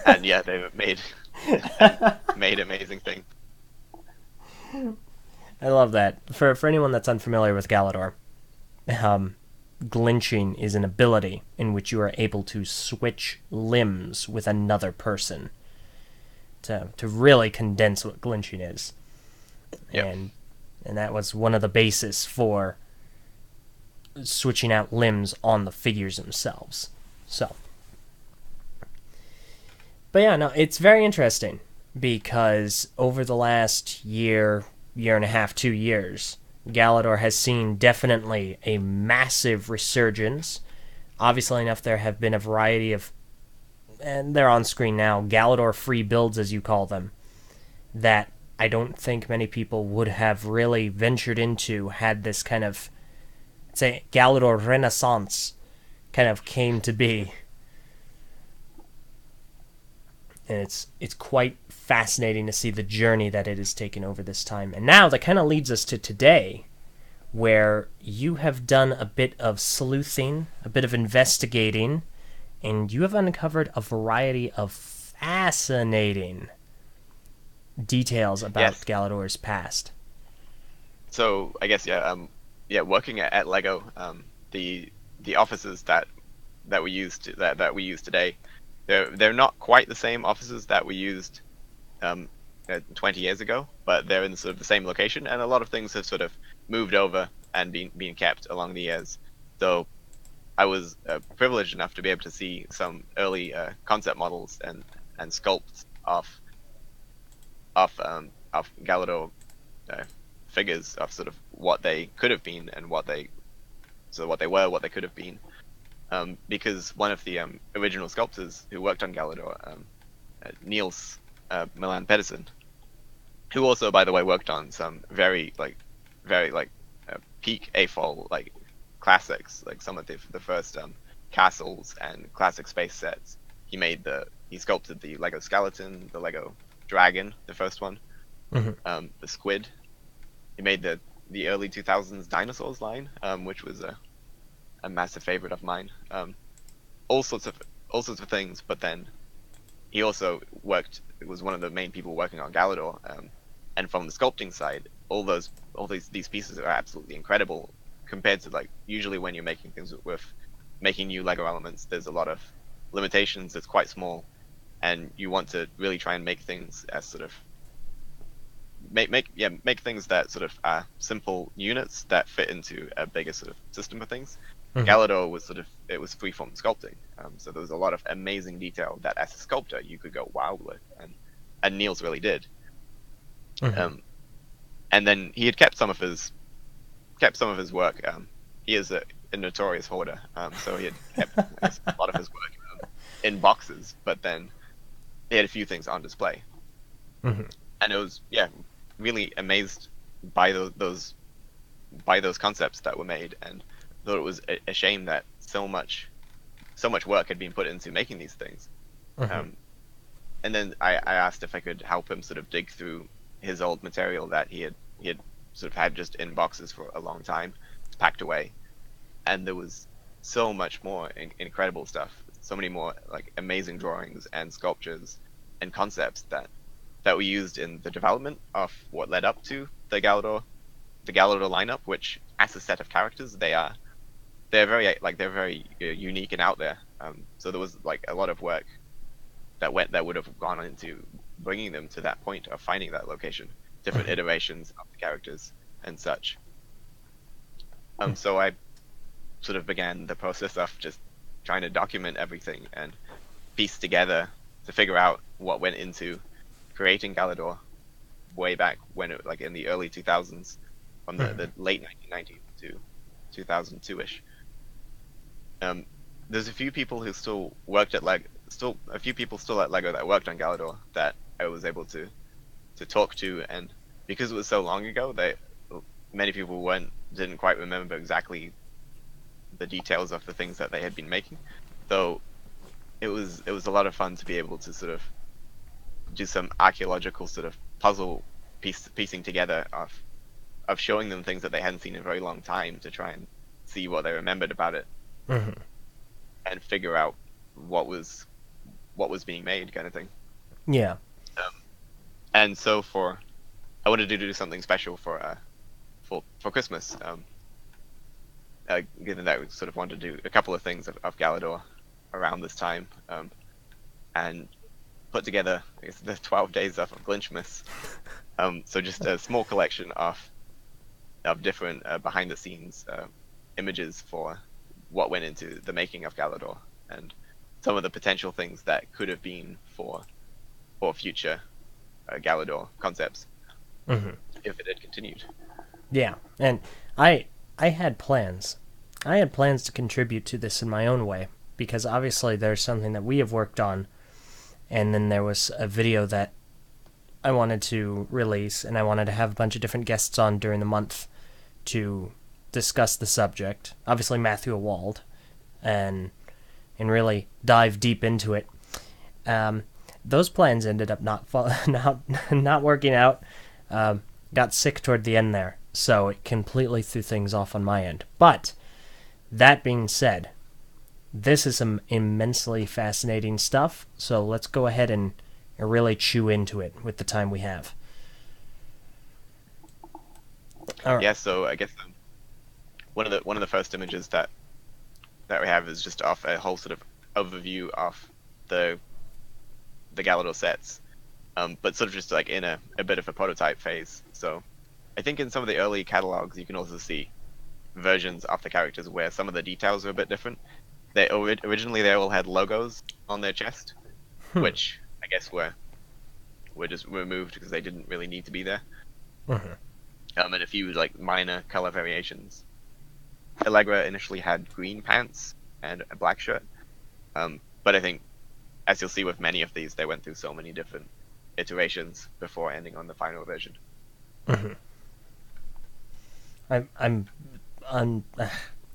and yeah, they've made and made amazing things. I love that. For anyone that's unfamiliar with Galidor, um, glinching is an ability in which you are able to switch limbs with another person to really condense what glinching is. Yep. And that was one of the bases for switching out limbs on the figures themselves. So, but yeah, no, it's very interesting because over the last year and a half, 2 years, Galidor has seen definitely a massive resurgence. Obviously enough, there have been a variety of, and they're on screen now, Galidor free builds, as you call them, that I don't think many people would have really ventured into had this kind of, say, Galidor Renaissance kind of came to be. And it's quite fascinating to see the journey that it has taken over this time. And now that kind of leads us to today, where you have done a bit of sleuthing, a bit of investigating, and you have uncovered a variety of fascinating details about Yes. Galidor's past. So I guess working at Lego, the offices that we used that we use today, they're not quite the same offices that we used 20 years ago, but they're in sort of the same location, and a lot of things have sort of moved over and been kept along the years. So I was privileged enough to be able to see some early concept models and sculpts of Galidor figures of sort of what they could have been and what they were, what they could have been. Because one of the original sculptors who worked on Galidor, Niels Milan Pedersen, who also, by the way, worked on some very peak AFOL classics, like some of the first castles and classic space sets. He sculpted the Lego skeleton, the Lego dragon, the first one, the squid. He made the early 2000s dinosaurs line, which was a massive favorite of mine. All sorts of things, but then he also was one of the main people working on Galidor. And from the sculpting side, all these pieces are absolutely incredible compared to usually when you're making things with making new Lego elements. There's a lot of limitations. It's quite small, and you want to really try and make things as sort of make things that sort of are simple units that fit into a bigger sort of system of things. Galidor was it was freeform sculpting, so there was a lot of amazing detail that as a sculptor you could go wild with, and Niels really did. And then he had kept some of his work. He is a notorious hoarder, so he had kept a lot of his work in boxes, but then he had a few things on display. And it was really amazed by those concepts that were made, and thought it was a shame that so much work had been put into making these things. And then I asked if I could help him sort of dig through his old material that he had sort of had just in boxes for a long time, packed away, and there was so much more incredible stuff, so many more amazing drawings and sculptures and concepts that were used in the development of what led up to the Galidor lineup, which as a set of characters they're very unique and out there. So there was a lot of work that would have gone into bringing them to that point of finding that location, different iterations of the characters and such. So I sort of began the process of just trying to document everything and piece together to figure out what went into creating Galidor way back when in the early 2000s, from the late 1990s to 2002ish. There's a few people who still worked at a few people still at Lego that worked on Galidor that I was able to talk to, and because it was so long ago, many people didn't quite remember exactly the details of the things that they had been making. So it was a lot of fun to be able to sort of do some archaeological sort of puzzle piecing together of showing them things that they hadn't seen in a very long time, to try and see what they remembered about it, and figure out what was what was being made, kind of thing. Yeah. And so I wanted to do something special for Christmas. Given that we sort of wanted to do a couple of things of Galidor around this time, and put together, I guess, the 12 days of Glinchmas. So just a small collection of different behind the scenes images for what went into the making of Galidor, and some of the potential things that could have been for future Galidor concepts if it had continued. Yeah, and I had plans. I had plans to contribute to this in my own way, because obviously there's something that we have worked on, and then there was a video that I wanted to release, and I wanted to have a bunch of different guests on during the month to discuss the subject. Obviously Matthew Wald, and really dive deep into it. Those plans ended up not working out. Got sick toward the end there, so it completely threw things off on my end. But that being said, this is some immensely fascinating stuff, so let's go ahead and really chew into it with the time we have. Yeah, so I guess one of the first images that we have is just off a whole sort of overview of the Galidor sets, but sort of just like in a bit of a prototype phase. So I think in some of the early catalogs you can also see versions of the characters where some of the details are a bit different. Originally they all had logos on their chest, which I guess were just removed because they didn't really need to be there. And a few like minor color variations. Allegra initially had green pants and a black shirt, but I think, as you'll see with many of these, they went through so many different iterations before ending on the final version.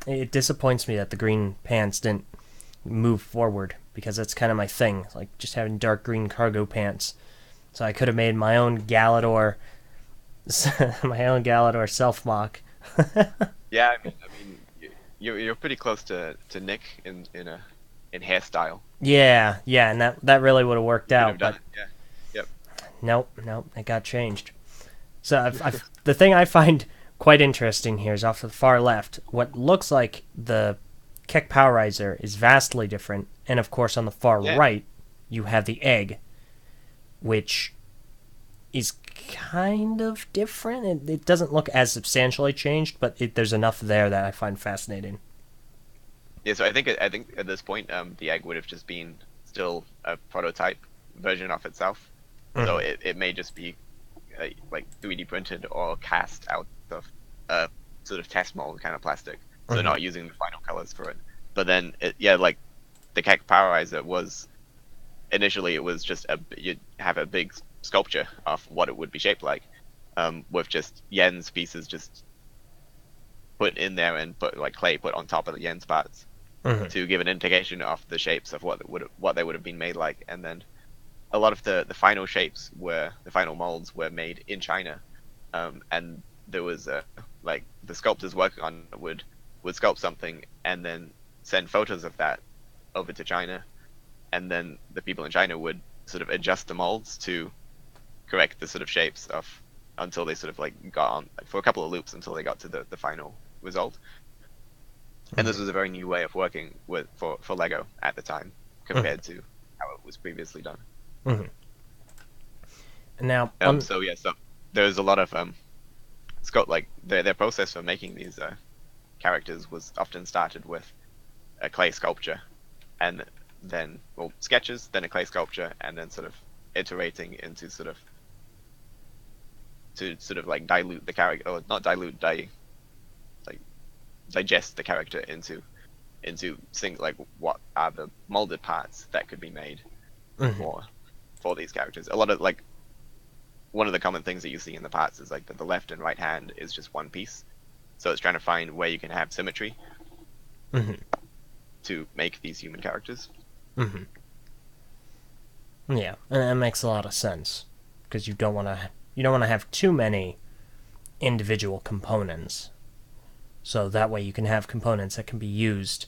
It disappoints me that the green pants didn't move forward, because that's kind of my thing, like just having dark green cargo pants. So I could have made my own Galidor, self-mock. Yeah, I mean, you're pretty close to Nick in hairstyle. Yeah, and that really would have worked out. Done it. Yeah. Yep. Nope, it got changed. So the thing I find quite interesting here is off to the far left. What looks like the Keck Powerizer is vastly different, and of course on the far right you have the egg, which is kind of different. It doesn't look as substantially changed, but there's enough there that I find fascinating. Yeah, so I think at this point the egg would have just been still a prototype version of itself. So it may just be like 3D printed or cast out of sort of test mold kind of plastic. So not using the final colors for it. But then like the Keck Powerizer was initially, it was just you'd have a big sculpture of what it would be shaped like, with just Yen's pieces just put in there and put like clay put on top of the Yen's parts to give an indication of the shapes of what they would have been made like. And then a lot of the final shapes the final molds were made in China, and there was like the sculptors working on it would sculpt something and then send photos of that over to China, and then the people in China would sort of adjust the molds to correct the sort of shapes of until they sort of like got on for a couple of loops until they got to the final result. And this was a very new way of working for Lego at the time compared to how it was previously done. And now so there's a lot of like their process for making these characters was often started with a clay sculpture, and then sketches, then a clay sculpture, and then sort of iterating into sort of like dilute the character, or not dilute, digest the character into things like what are the molded parts that could be made for these characters. A lot of like one of the common things that you see in the parts is like that the left and right hand is just one piece, so it's trying to find where you can have symmetry to make these human characters. Yeah, and that makes a lot of sense, because you don't want to have too many individual components, so that way you can have components that can be used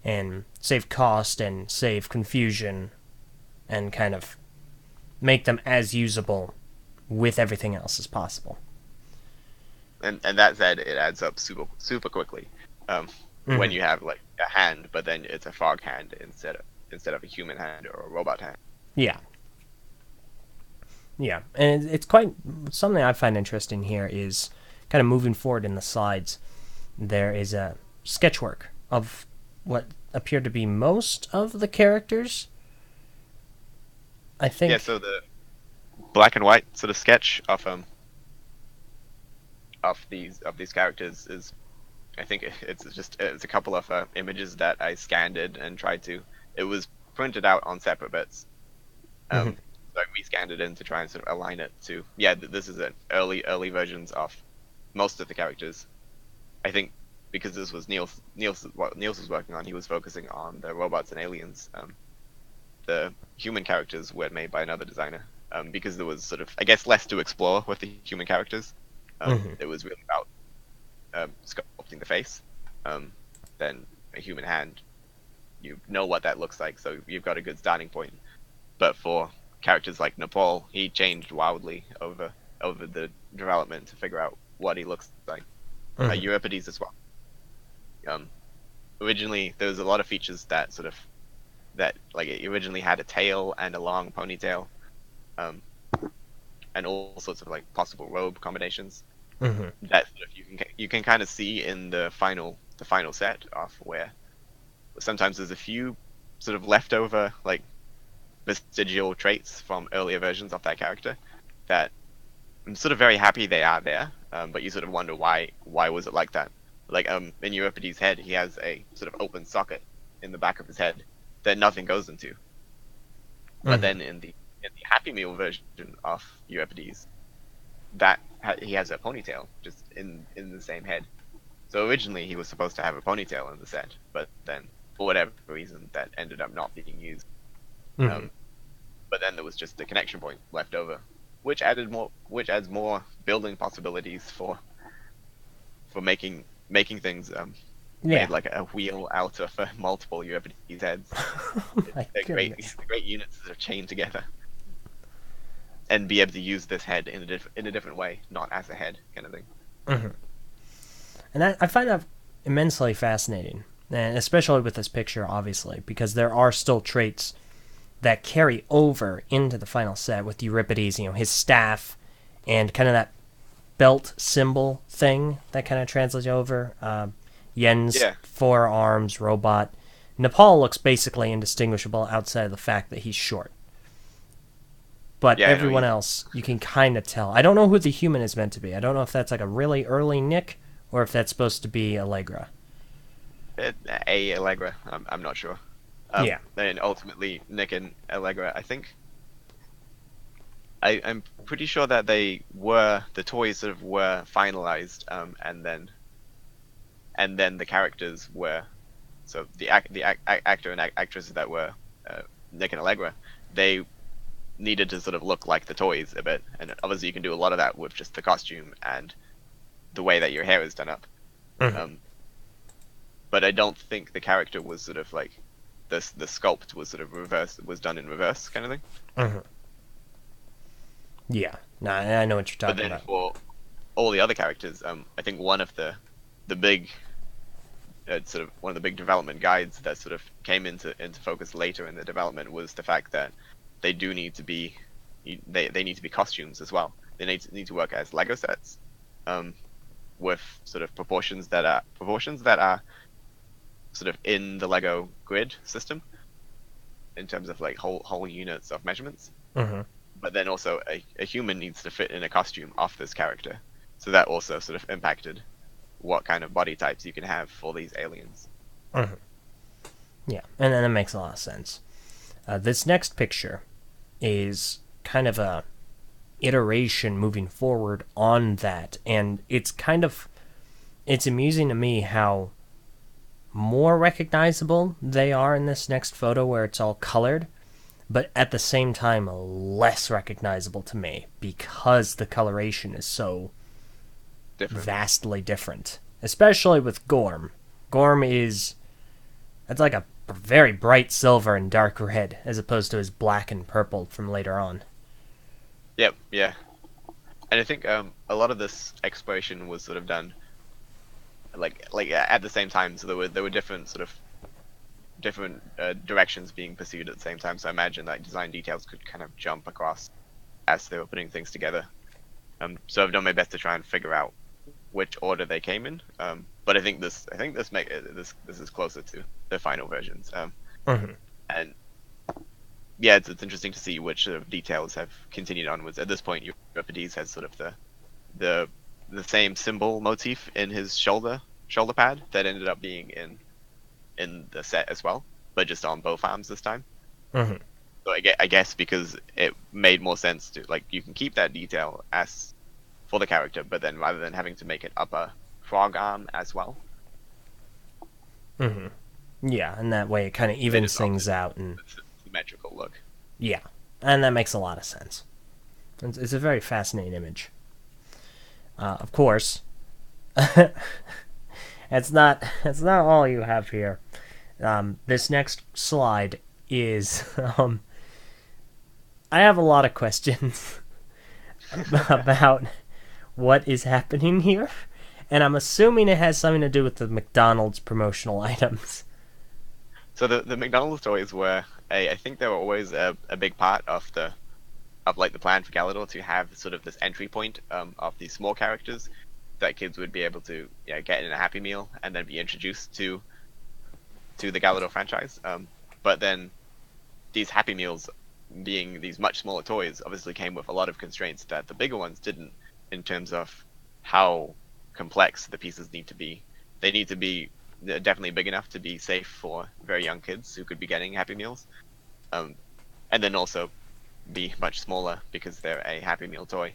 and save cost and save confusion and kind of make them as usable with everything else as possible. And that said, it adds up super quickly. When you have like a hand, but then it's a frog hand instead of a human hand or a robot hand. Yeah. Yeah, and it's quite something I find interesting here is kind of moving forward in the slides. There is a sketchwork of what appear to be most of the characters. I think. Yeah, so the black and white sort of sketch of these characters is, I think it's a couple of images that I scanned it and tried to. It was printed out on separate bits. So I rescanned it in to try and sort of align it to. Yeah, this is an early versions of most of the characters. I think because this was what Niels was working on, he was focusing on the robots and aliens. The human characters were made by another designer because there was sort of, I guess, less to explore with the human characters. It was really about sculpting the face. Then a human hand, you know what that looks like, so you've got a good starting point. But for characters like Nepal, he changed wildly over the development to figure out what he looks like. Euripides as well. Originally, there was a lot of features that it originally had a tail and a long ponytail, and all sorts of like possible robe combinations. That sort of you can kind of see in the final set off where sometimes there's a few sort of leftover like vestigial traits from earlier versions of that character that I'm sort of very happy they are there, but you sort of wonder why was it like that? Like in Euripides' head, he has a sort of open socket in the back of his head that nothing goes into. But then in the Happy Meal version of Euripides, he has a ponytail just in the same head. So originally he was supposed to have a ponytail in the set, but then for whatever reason that ended up not being used. But then there was just the connection point left over, which adds more building possibilities for making things made like a wheel out of multiple Euripides heads. They're great units that are chained together, and be able to use this head in a different way, not as a head kind of thing. And I find that immensely fascinating, and especially with this picture, obviously, because there are still traits that carry over into the final set with Euripides, his staff, and kind of that belt symbol thing that kind of translates over. Yen's forearms, robot. Nepal looks basically indistinguishable outside of the fact that he's short. But everyone else, you can kind of tell. I don't know who the human is meant to be. I don't know if that's like a really early Nick, or if that's supposed to be Allegra. Allegra, I'm not sure. And ultimately, Nick and Allegra, I think. I'm pretty sure that the toys sort of were finalized, and then the characters were, so the actor and actresses that were Nick and Allegra, they needed to sort of look like the toys a bit, and obviously you can do a lot of that with just the costume and the way that your hair is done up. But I don't think the character was sort of like the sculpt was sort of done in reverse kind of thing. Yeah, no, I know what you're talking about. But then for all the other characters, I think one of the big sort of one of the big development guides that sort of came into focus later in the development was the fact that they do need to be they need to be costumes as well. They need to work as Lego sets, with sort of proportions that are sort of in the Lego grid system in terms of like whole units of measurements. But then also a human needs to fit in a costume of this character, so that also sort of impacted what kind of body types you can have for these aliens. Yeah, and that makes a lot of sense. This next picture is kind of a iteration moving forward on that, and it's amusing to me how more recognizable they are in this next photo where it's all colored, but at the same time less recognizable to me because the coloration is so vastly different, especially with Gorm. Gorm that's like a very bright silver and dark red, as opposed to his black and purple from later on. Yep, yeah. And I think a lot of this exploration was sort of done like at the same time. So there were different directions being pursued at the same time. So I imagine that design details could kind of jump across as they were putting things together. So I've done my best to try and figure out which order they came in. But I think this is closer to the final versions. And yeah, it's interesting to see which sort of details have continued onwards. At this point, Euripides has sort of the same symbol motif in his shoulder pad that ended up being in the set as well, but just on both arms this time. Mm-hmm. So I guess because it made more sense to, like, you can keep that detail as for the character, but then rather than having to make it up a frog arm as well. Mm-hmm. Yeah, and that way it kind of evens things out and symmetrical look. Yeah, and that makes a lot of sense. It's a very fascinating image. Of course, it's not all you have here. This next slide is I have a lot of questions about what is happening here, and I'm assuming it has something to do with the McDonald's promotional items. So the McDonald's toys were I think they were always a big part of the plan for Galidor to have sort of this entry point of these small characters that kids would be able to get in a Happy Meal and then be introduced to the Galidor franchise. But then these Happy Meals, being these much smaller toys, obviously came with a lot of constraints that the bigger ones didn't, in terms of how complex the pieces need to be. They need to be definitely big enough to be safe for very young kids who could be getting Happy Meals, and then also be much smaller because they're a Happy Meal toy.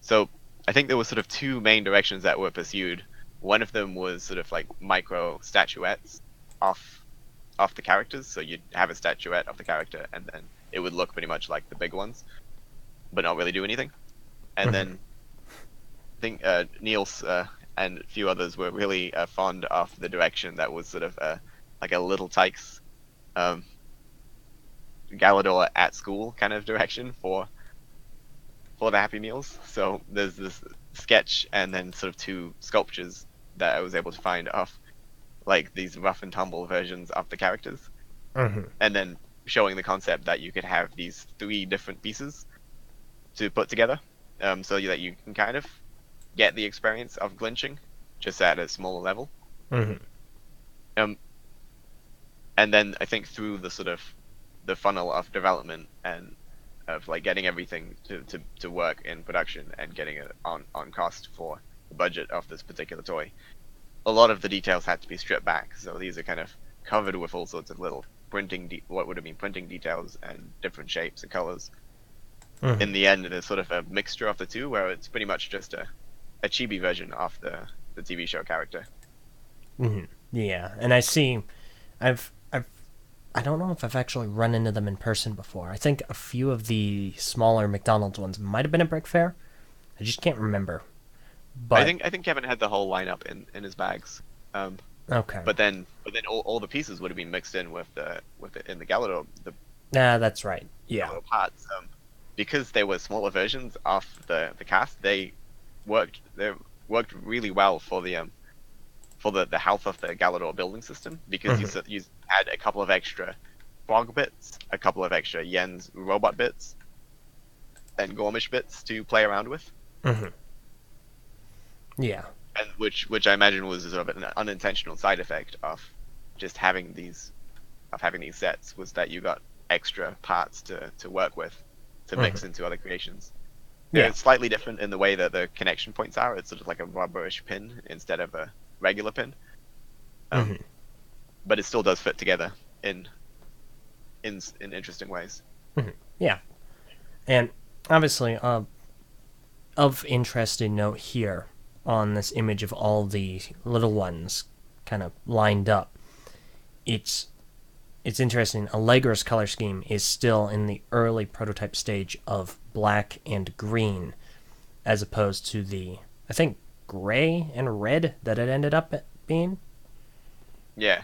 So I think there were sort of two main directions that were pursued. One of them was sort of like micro statuettes off the characters, so you'd have a statuette of the character and then it would look pretty much like the big ones but not really do anything. And then I think Niels and a few others were really fond of the direction that was sort of like a Little Tykes Galidor at school kind of direction for the Happy Meals. So there's this sketch and then sort of two sculptures that I was able to find of like these rough and tumble versions of the characters, and then showing the concept that you could have these three different pieces to put together, so that you can kind of get the experience of glitching just at a smaller level. And then I think through the sort of the funnel of development and of like getting everything to work in production and getting it on cost for the budget of this particular toy, a lot of the details had to be stripped back. So these are kind of covered with all sorts of little what would have been printing details and different shapes and colors. In the end, there's sort of a mixture of the two, where it's pretty much just a chibi version of the TV show character. Yeah, and I see, I don't know if I've actually run into them in person before. I think a few of the smaller McDonald's ones might have been at Brick Fair. I just can't remember. But I think Kevin had the whole lineup in his bags. Okay. But then all the pieces would have been mixed in with in the Galidor. That's right. Yeah. Galidor parts. Because they were smaller versions of the cast, they worked really well for the health of the Galidor building system, because you had a couple of extra frog bits, a couple of extra Yen's robot bits, and Gormish bits to play around with. Yeah. And which I imagine was sort of an unintentional side effect of just having these sets, was that you got extra parts to work with to mix into other creations. Yeah, it's slightly different in the way that the connection points are. It's sort of like a rubberish pin instead of a regular pin. But it still does fit together in interesting ways. Yeah. And obviously, of interesting note here on this image of all the little ones kind of lined up, it's interesting. Allegra's color scheme is still in the early prototype stage of black and green, as opposed to the, I think, gray and red that it ended up being. Yeah.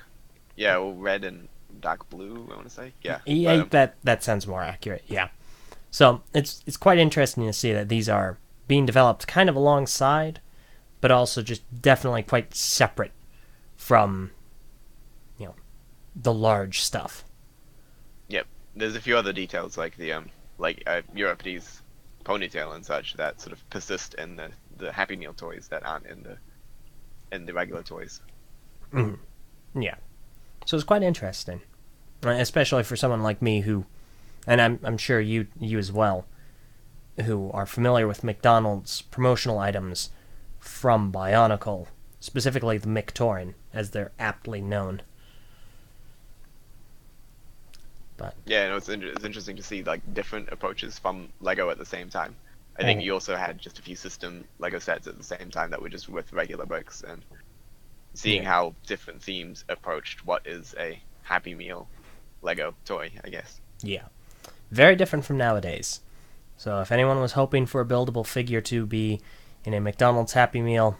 Yeah, well, red and dark blue, I want to say. Yeah. Yeah, that sounds more accurate. Yeah. So it's quite interesting to see that these are being developed kind of alongside, but also just definitely quite separate from, the large stuff. Yep. There's a few other details like the Euripides ponytail and such that sort of persist in the Happy Meal toys that aren't in the regular toys. Yeah. So it's quite interesting, especially for someone like me who, and I'm sure you as well, who are familiar with McDonald's promotional items from Bionicle, specifically the McTorin, as they're aptly known. But Yeah, no, it's interesting to see like different approaches from Lego at the same time. I think you also had just a few system Lego sets at the same time that were just with regular bricks, and seeing how different themes approached what is a Happy Meal Lego toy, I guess. yeah, very different from nowadays. So if anyone was hoping for a buildable figure to be in a McDonald's Happy Meal,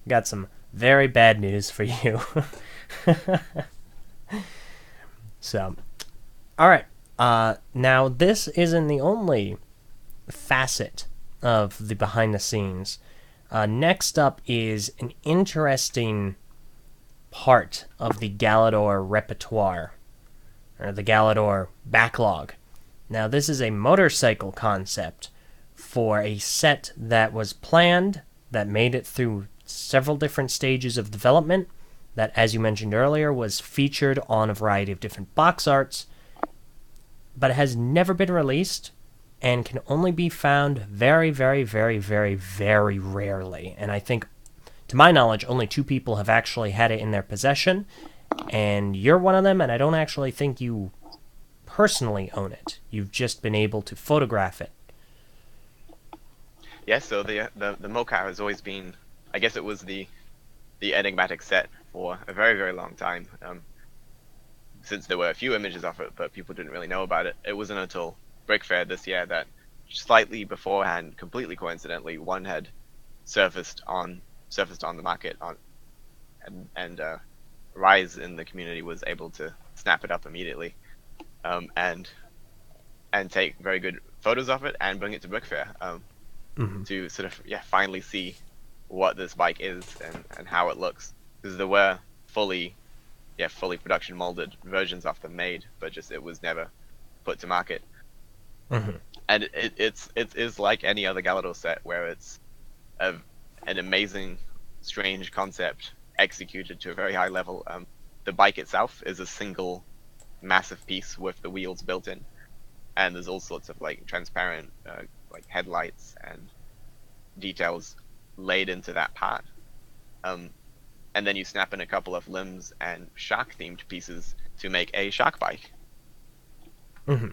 got some very bad news for you. So, all right. Now, this isn't the only facet of the behind the scenes. Next up is an interesting part of the Galidor repertoire, or the Galidor backlog. Now, this is a motorcycle concept for a set that was planned, that made it through several different stages of development, that, as you mentioned earlier, was featured on a variety of different box arts, but it has never been released and can only be found very, very, very, very, very rarely. And I think, to my knowledge, only 2 people have actually had it in their possession, and you're one of them, and I don't actually think you personally own it. You've just been able to photograph it. Yeah, so the Mokar has always been, I guess it was the enigmatic set for a very, very long time. Since there were a few images of it, but people didn't really know about it. It wasn't until Brick Fair this year that, slightly beforehand, completely coincidentally, one had surfaced on the market and Rise in the community was able to snap it up immediately, and take very good photos of it and bring it to Brick Fair to sort of finally see what this bike is and how it looks, because there were fully production molded versions of them made, but just it was never put to market. And it is like any other Galidor set, where it's an amazing, strange concept executed to a very high level. The bike itself is a single massive piece with the wheels built in, and there's all sorts of like transparent like headlights and details laid into that part. And then you snap in a couple of limbs and shark themed pieces to make a shark bike. Yeah,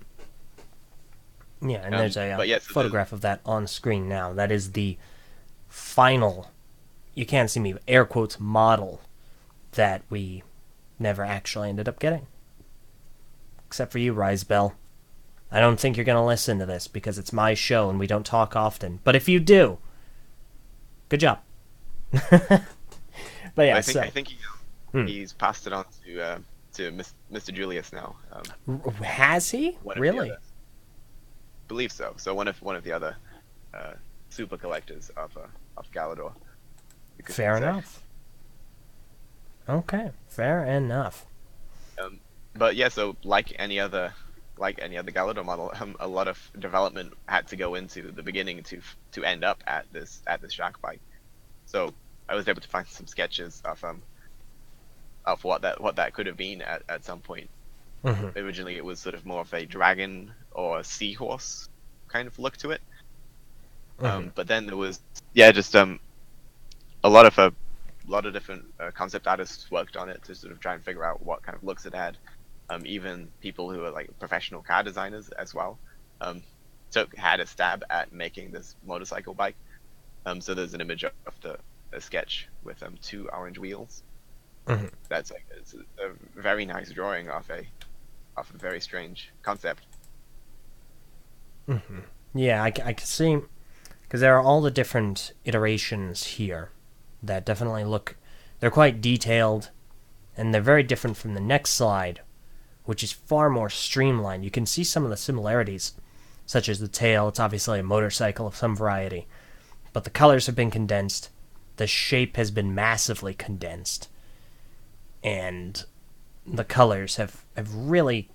and there's a so photograph of that on screen now. That is the final, you can't see me, air quotes, model that we never actually ended up getting. Except for you, Rise Bell. I don't think you're going to listen to this because it's my show and we don't talk often. But if you do, good job. But yeah, I think he's passed it on to Mr. Julius now. Has he? Really? Believe so. So one of the other super collectors of Galidor. Fair enough. Okay, fair enough. But yeah, so like any other Galidor model, a lot of development had to go into the beginning to end up at this shark bike. So I was able to find some sketches of what that could have been at some point. Originally, it was sort of more of a dragon or a seahorse kind of look to it. But then there was just a lot of different concept artists worked on it to sort of try and figure out what kind of looks it had. Even people who are like professional car designers as well had a stab at making this motorcycle bike. So there's an image of a sketch with 2 orange wheels. That's it's a very nice drawing of a very strange concept. Yeah, I can see, because there are all the different iterations here that definitely look, they're quite detailed, And they're very different from the next slide, which is far more streamlined. You can see some of the similarities, such as the tail. It's obviously a motorcycle of some variety. But the colors have been condensed. The shape has been massively condensed. And the colors have really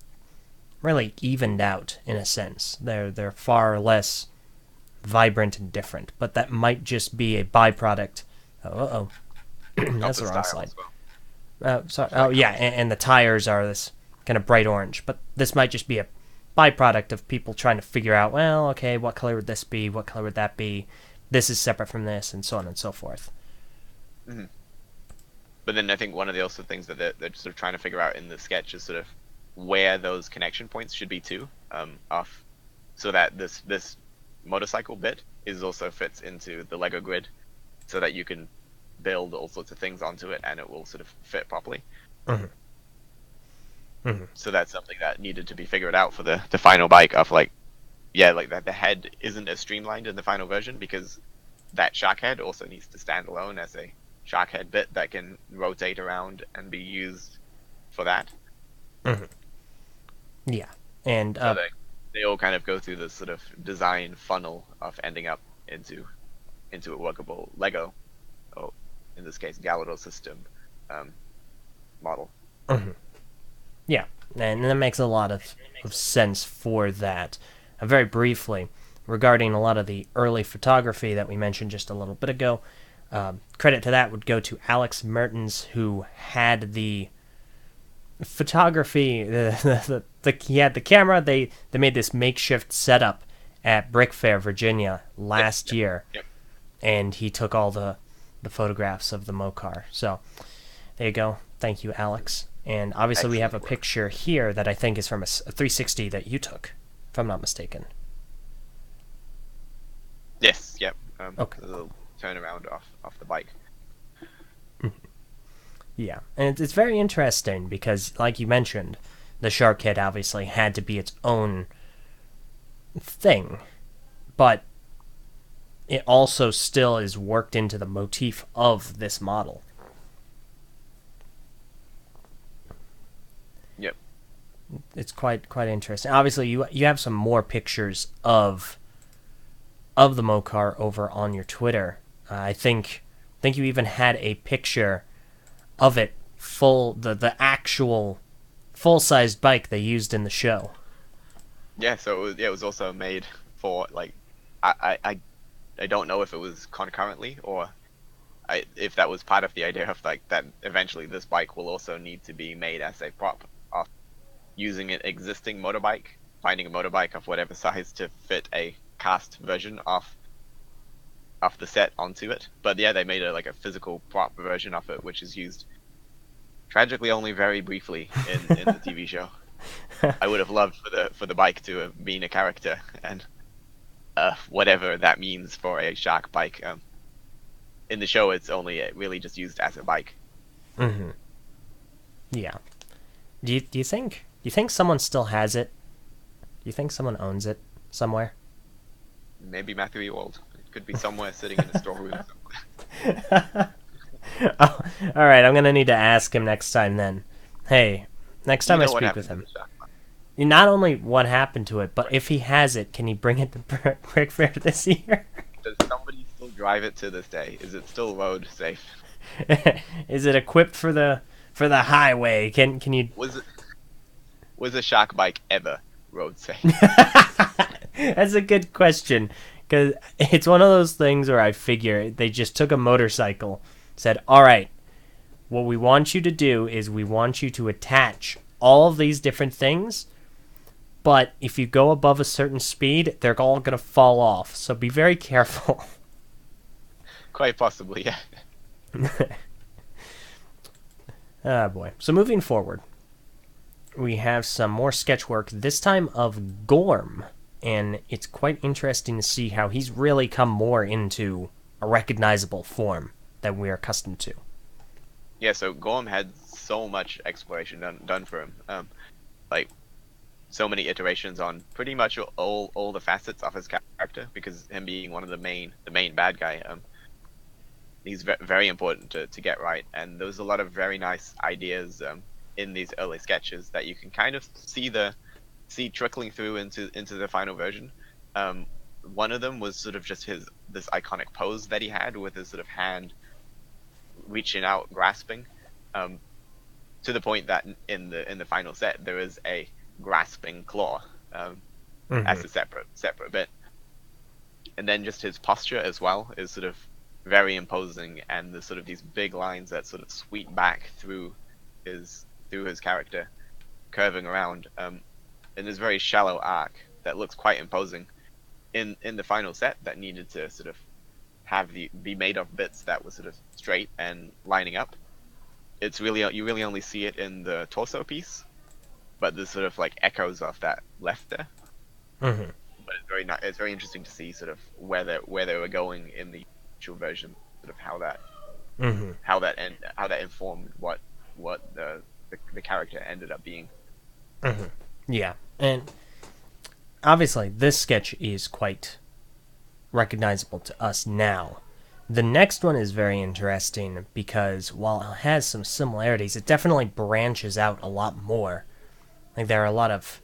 evened out, in a sense. They're far less vibrant and different. But that might just be a byproduct. Uh-oh. That's the wrong slide. Sorry. Oh, yeah, and the tires are this kind of bright orange. But this might just be a byproduct of people trying to figure out, well, okay, what color would this be? What color would that be? This is separate from this, and so on and so forth. Mm-hmm. But then I think one of the also things that they're sort of trying to figure out in the sketch is sort of where those connection points should be to, off, so that this motorcycle bit also fits into the Lego grid, so that you can build all sorts of things onto it and it will sort of fit properly. Mm-hmm. Mm-hmm. So that's something that needed to be figured out for the final bike of like that the head isn't as streamlined in the final version because that shark head also needs to stand alone as a shark head bit that can rotate around and be used for that. Mm-hmm. Yeah, and so they all kind of go through this sort of design funnel of ending up into a workable Lego, or in this case Galidor system model. Mm-hmm. Yeah, and that makes a lot of sense for that. Very briefly, regarding a lot of the early photography that we mentioned just a little bit ago, credit to that would go to Alex Mertens, who had the photography. He had the camera. They made this makeshift setup at Brick Fair, Virginia last year, and he took all the photographs of the Mokar. So there you go. Thank you, Alex. And obviously we have a picture here that I think is from a 360 that you took, if I'm not mistaken. Yes, yep. Okay. A little turnaround off the bike. Yeah, and it's very interesting because, like you mentioned, the shark head obviously had to be its own thing, but it also still is worked into the motif of this model. Yep. It's quite interesting. Obviously, you have some more pictures of the Mokar over on your Twitter. I think you even had a picture of it the actual full-sized bike they used in the show. Yeah, so it was also made for like I don't know if it was concurrently or if that was part of the idea of like that eventually this bike will also need to be made as a prop of using an existing motorbike, finding a motorbike of whatever size to fit a cast version of the set onto it. But yeah, they made a physical prop version of it, which is used tragically only very briefly in the TV show. I would have loved for the bike to have been a character, and whatever that means for a shark bike. In the show, it's only really just used as a bike. Mm-hmm. Yeah. Do you think someone still has it? Do you think someone owns it somewhere? Maybe Matthew Ewald. It could be somewhere sitting in a storeroom somewhere. Oh, all right, I'm going to need to ask him next time then. Hey, next time I speak with him. Not only what happened to it, but if he has it, can he bring it to Brick Fair this year? Does somebody still drive it to this day? Is it still road safe? Is it equipped for the highway? Can you... Was a shark bike ever road safe? That's a good question, because it's one of those things where I figure they just took a motorcycle, said, all right, what we want you to do is we want you to attach all of these different things, but if you go above a certain speed, they're all going to fall off, so be very careful. Quite possibly, yeah. Ah, boy. So moving forward, we have some more sketch work, this time of Gorm, and it's quite interesting to see how he's really come more into a recognizable form that we're accustomed to. Yeah, so Gorm had so much exploration done for him. Like, so many iterations on pretty much all the facets of his character, because him being one of the main bad guy, very important to get right. And there was a lot of very nice ideas in these early sketches that you can kind of see trickling through into the final version. Um, One of them was sort of just this iconic pose that he had with his sort of hand reaching out, grasping, um, to the point that in the final set there is a grasping claw as Mm-hmm. a separate bit, and then just his posture as well is sort of very imposing, and there's sort of these big lines that sort of sweep back through his character, curving around, in this very shallow arc that looks quite imposing in the final set that needed to sort of be made of bits that were sort of straight and lining up. It's really, you really only see it in the torso piece, but there's sort of like echoes of that left there. Mm-hmm. But it's very interesting to see sort of where they were going in the actual version, sort of Mm-hmm. how that informed what the character ended up being. Mm-hmm. Yeah, and obviously this sketch is quite recognizable to us now. The next one is very interesting because while it has some similarities, it definitely branches out a lot more. Like there are a lot of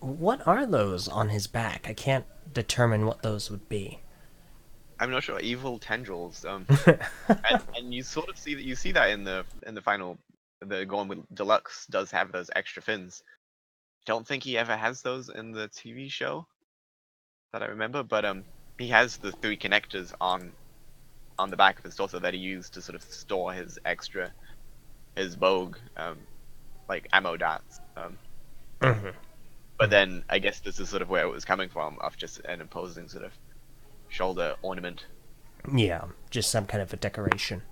what are those on his back? I can't determine what those would be. I'm not sure, evil tendrils. And you sort of see that in the final, the Gorn with Deluxe does have those extra fins. Don't think he ever has those in the TV show that I remember, but he has the three connectors on the back of his torso that he used to sort of store his Bog like ammo darts. Mm-hmm. But then I guess this is sort of where it was coming from, of just an imposing sort of shoulder ornament. Yeah, just some kind of a decoration.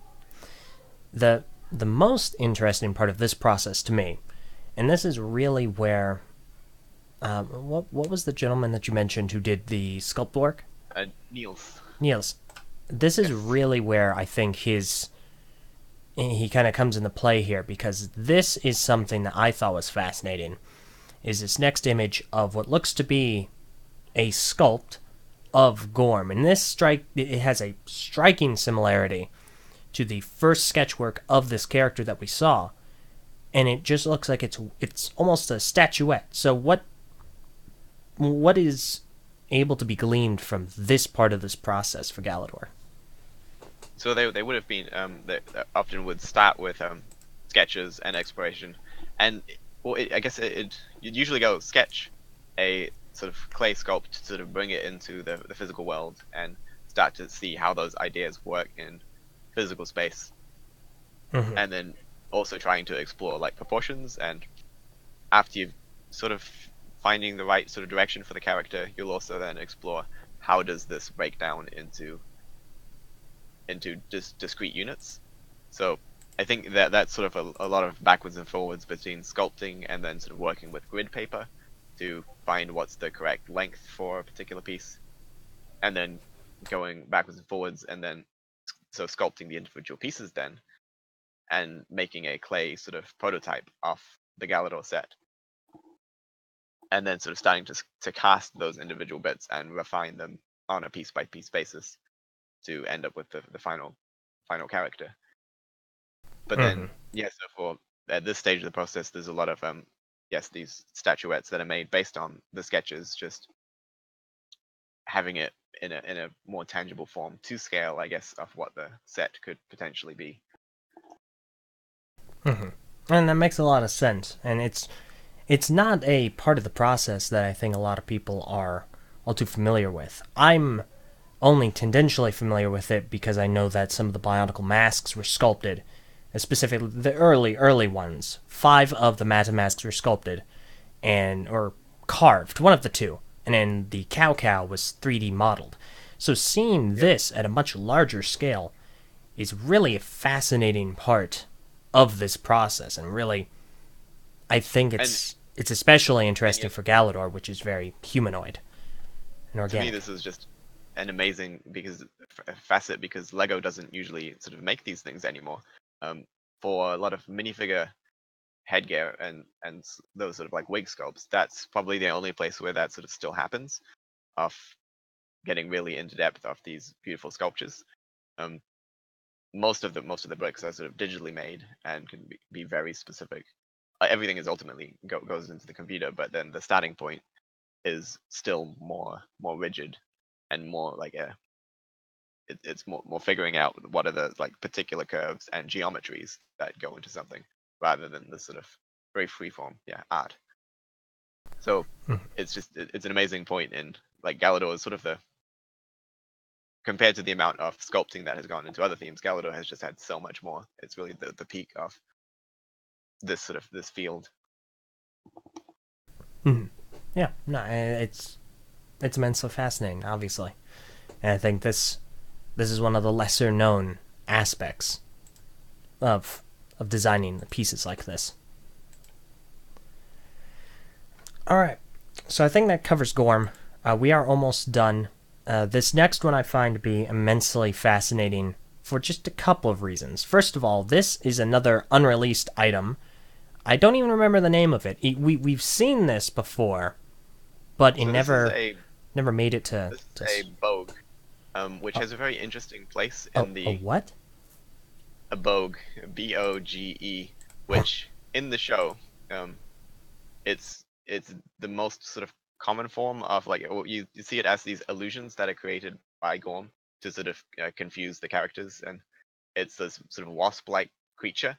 The most interesting part of this process to me, and this is really where what was the gentleman that you mentioned who did the sculpt work? Niels. Niels. This is Yes. really where I think he kind of comes into play here because this is something that I thought was fascinating. Is this next image of what looks to be a sculpt of Gorm, and it has a striking similarity to the first sketchwork of this character that we saw, and it just looks like it's almost a statuette. So what is able to be gleaned from this part of this process for Galidor? So they would have been they often would start with sketches and exploration, and I guess you'd usually go sketch a sort of clay sculpt to sort of bring it into the physical world and start to see how those ideas work in physical space, Mm-hmm. and then also trying to explore like proportions, and after you've sort of finding the right sort of direction for the character, you'll also then explore how does this break down into discrete units. So I think that that's sort of a lot of backwards and forwards between sculpting and then sort of working with grid paper to find what's the correct length for a particular piece, and then going backwards and forwards, and then so sculpting the individual pieces then, and making a clay sort of prototype of the Galidor set, and then sort of starting to cast those individual bits and refine them on a piece by piece basis to end up with the final character. But Mm-hmm. then, yeah, so for at this stage of the process, there's a lot of yes, these statuettes that are made based on the sketches, just having it in a more tangible form to scale, I guess, of what the set could potentially be. Mm-hmm. And that makes a lot of sense, and it's not a part of the process that I think a lot of people are all too familiar with. I'm only tendentially familiar with it because I know that some of the bionicle masks were sculpted, specifically the early ones. 5 of the Mata masks were sculpted and or carved, one of the two, and then the cow was 3D modeled. So seeing Yep. this at a much larger scale is really a fascinating part of this process, and really I think And it's especially and interesting yet, for Galidor, which is very humanoid and to me, organic. this is just an amazing facet because Lego doesn't usually sort of make these things anymore. Um, for a lot of minifigure headgear and those sort of like wig sculpts, that's probably the only place where that sort of still happens, of getting really into depth of these beautiful sculptures. Um, most of the bricks are sort of digitally made and can be very specific. Everything is ultimately goes into the computer, but then the starting point is still more rigid and more like it's more figuring out what are the like particular curves and geometries that go into something rather than the sort of very freeform art. So it's an amazing point in like Galidor is sort of the compared to the amount of sculpting that has gone into other themes, Galidor has just had so much more. It's really the peak of this field. Yeah, no, it's immensely fascinating, obviously, and I think this is one of the lesser known aspects of designing pieces like this. All right, so I think that covers Gorm. We are almost done. This next one I find to be immensely fascinating for just a couple of reasons. First of all, this is another unreleased item. I don't even remember the name of it. We've seen this before, but it never made it to. This is a Bog, which has a very interesting place in a what? A Bog, Boge, which in the show, it's the most sort of common form of like you see it as these illusions that are created by Gorm to sort of confuse the characters, and it's this sort of wasp-like creature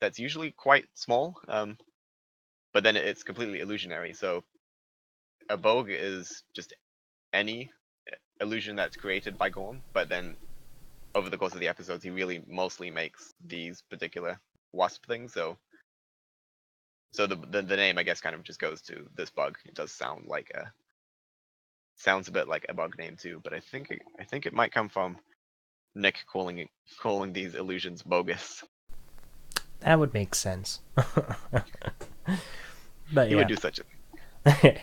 that's usually quite small, but then it's completely illusionary. So a Bog is just any illusion that's created by Gorm, but then over the course of the episodes, he really mostly makes these particular wasp things. So the name, I guess, kind of just goes to this bug. It does sound a bit like a bug name too, but I think it might come from Nick calling these illusions bogus. That would make sense. But he would do such a thing.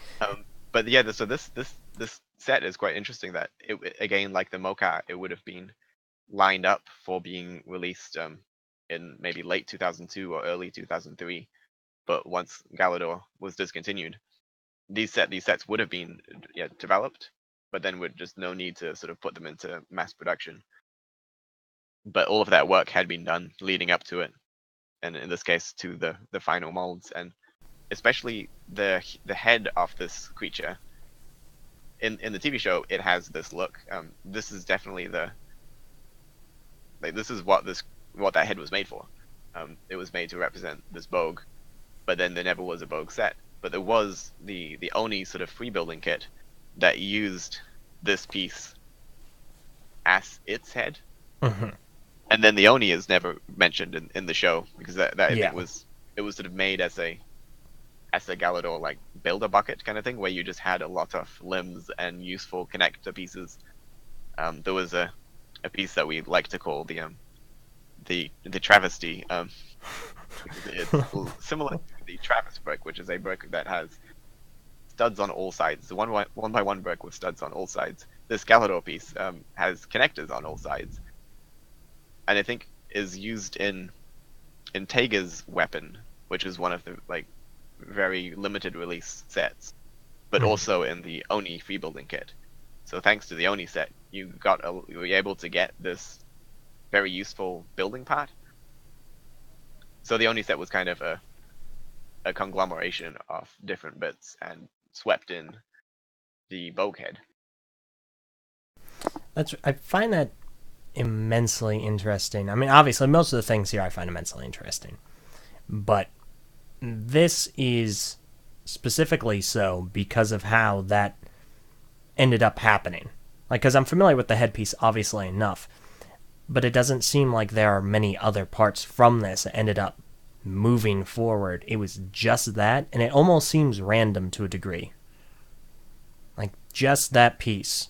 But yeah, so this set is quite interesting. That it again, like the Mocha, it would have been lined up for being released in maybe late 2002 or early 2003. But once Galidor was discontinued, these sets would have been developed, but then with just no need to sort of put them into mass production. But all of that work had been done leading up to it, and in this case to the final molds, and especially the head of this creature. In the TV show, it has this look. This is definitely this is what that head was made for. It was made to represent this Bog, but then there never was a Bog set. But there was the Oni sort of free building kit that used this piece as its head. Mm-hmm. And then the Oni is never mentioned in the show because that I think it was sort of made as a Galidor like builder bucket kind of thing, where you just had a lot of limbs and useful connector pieces. There was a piece that we like to call the travesty. It's similar to the Travis brick, which is a brick that has studs on all sides. The one by one brick with studs on all sides. This Galidor piece has connectors on all sides, and I think is used in Tega's weapon, which is one of the like very limited release sets, but also in the Oni free building kit. So thanks to the Oni set, you were able to get this very useful building part. So the Oni set was kind of a conglomeration of different bits and swept in the Bog head. I find that immensely interesting. I mean, obviously, most of the things here I find immensely interesting, but this is specifically so because of how that ended up happening. Like, because I'm familiar with the headpiece, obviously enough, but it doesn't seem like there are many other parts from this that ended up moving forward. It was just that, and it almost seems random to a degree. Like, just that piece.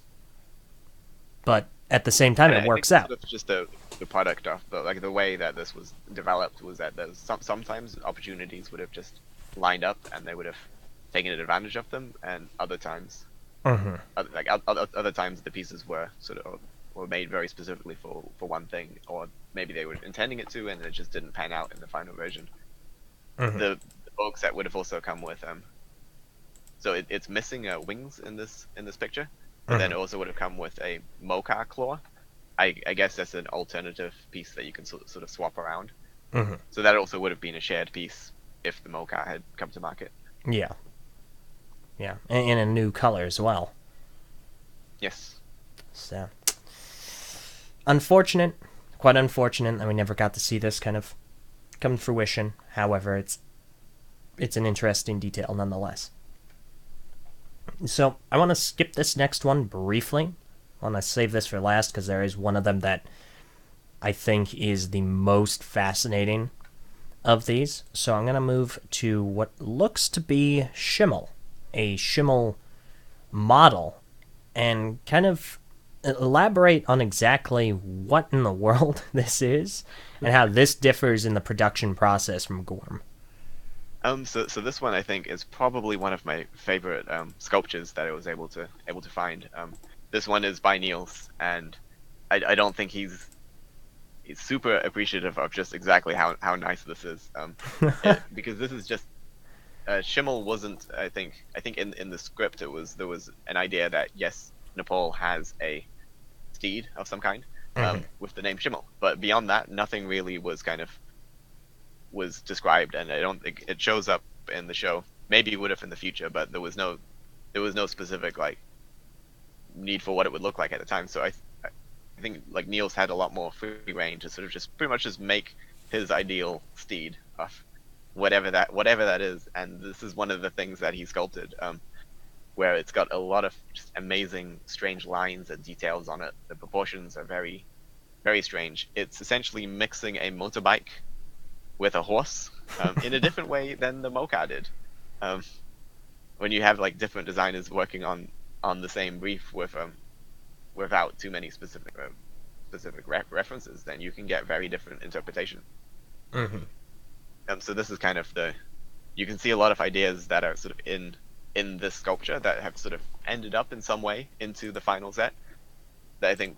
But at the same time, it works out. It's just the product of the way that this was developed was that there's sometimes opportunities would have just lined up and they would have taken advantage of them, and other times, other times the pieces were were made very specifically for one thing, or maybe they were intending it to and it just didn't pan out in the final version. The Bog set would have also come with so it's missing wings in this picture, but then it also would have come with a Mocha claw, I guess that's an alternative piece that you can sort of swap around. Hmm. So that also would have been a shared piece if the mocap had come to market. Yeah. Yeah. And in a new color as well. Yes. So, unfortunate. Quite unfortunate that we never got to see this kind of come to fruition. However, it's an interesting detail nonetheless. So, I want to skip this next one briefly. I want to save this for last because there is one of them that I think is the most fascinating of these. So I'm going to move to what looks to be Chimel, a Chimel model, and kind of elaborate on exactly what in the world this is and how this differs in the production process from Gorm. So this one I think is probably one of my favorite sculptures that I was able to find. This one is by Niels, and I don't think he's super appreciative of just exactly how nice this is. Because this is just Chimel wasn't. I think in the script there was an idea that yes, Nepal has a steed of some kind with the name Chimel, but beyond that, nothing really was described, and I don't think it shows up in the show. Maybe it would have in the future, but there was no specific like need for what it would look like at the time. So I think like Niels had a lot more free reign to sort of just pretty much just make his ideal steed of whatever that is, and this is one of the things that he sculpted, where it's got a lot of just amazing, strange lines and details on it. The proportions are very, very strange. It's essentially mixing a motorbike with a horse in a different way than the Mocha did. When you have like different designers working on the same brief with without too many specific references, then you can get very different interpretation. So this is kind of you can see a lot of ideas that are sort of in this sculpture that have sort of ended up in some way into the final set that I think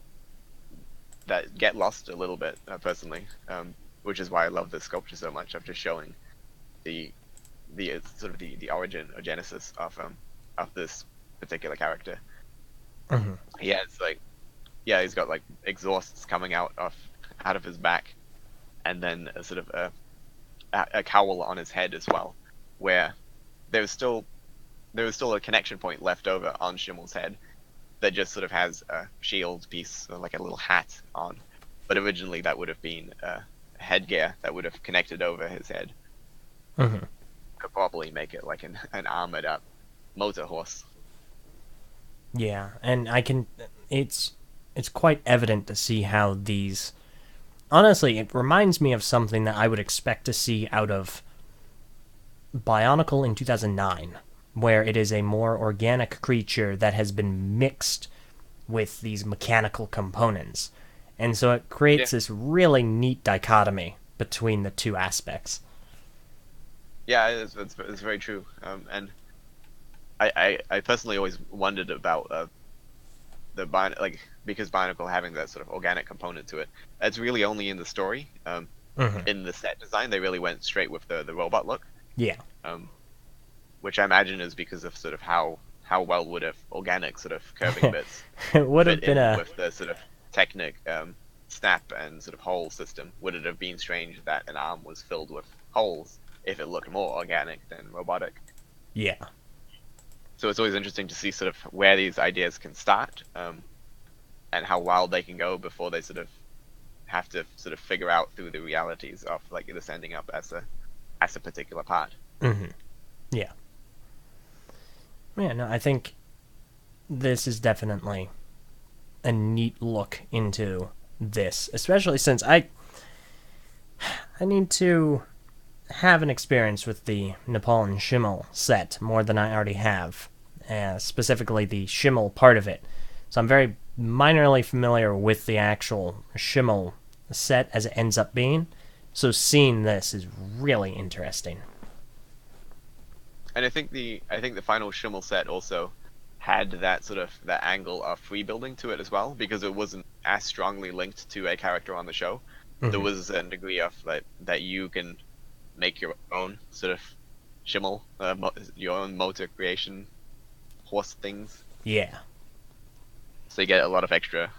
that get lost a little bit personally, which is why I love this sculpture so much, of just showing the sort of the origin or genesis of this particular character. He has like, yeah, he's got like exhausts coming out of his back, and then a sort of a cowl on his head as well, where there was still a connection point left over on Chimel's head that just sort of has a shield piece, or like a little hat on, but originally that would have been a headgear that would have connected over his head. Could probably make it like an armored up motor horse. Yeah, and it's quite evident to see how these, honestly, it reminds me of something that I would expect to see out of Bionicle in 2009, where it is a more organic creature that has been mixed with these mechanical components. And so it creates this really neat dichotomy between the two aspects. Yeah, it's very true. And I personally always wondered about because Bionicle having that sort of organic component to it. It's really only in the story. In the set design, they really went straight with the robot look. Yeah. Which I imagine is because of sort of how well would have organic sort of curving bits It would have been with the sort of Technic snap and sort of hole system. Would it have been strange that an arm was filled with holes if it looked more organic than robotic? Yeah. So it's always interesting to see sort of where these ideas can start, and how wild they can go before they sort of have to sort of figure out through the realities of like this ending up as a particular part. Yeah. Yeah, no, I think this is definitely a neat look into this, especially since I need to have an experience with the Nepal and Chimel set more than I already have, specifically the Chimel part of it. So I'm very minorly familiar with the actual Chimel set as it ends up being, so seeing this is really interesting. And I think the final Chimel set also had that sort of that angle of rebuilding to it as well, because it wasn't as strongly linked to a character on the show. There was a degree of that you can make your own sort of Chimel, your own motor creation horse things. Yeah. So you get a lot of extra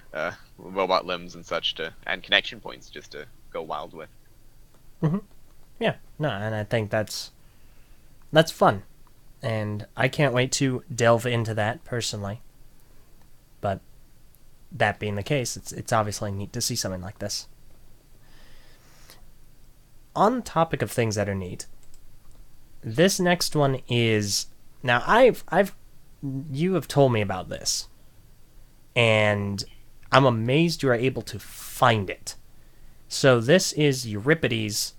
robot limbs and such and connection points just to go wild with. Yeah, no, and I think that's fun, and I can't wait to delve into that personally. But that being the case, it's obviously neat to see something like this. On the topic of things that are neat, this next one is now you have told me about this, and I'm amazed you are able to find it. So this is Euripides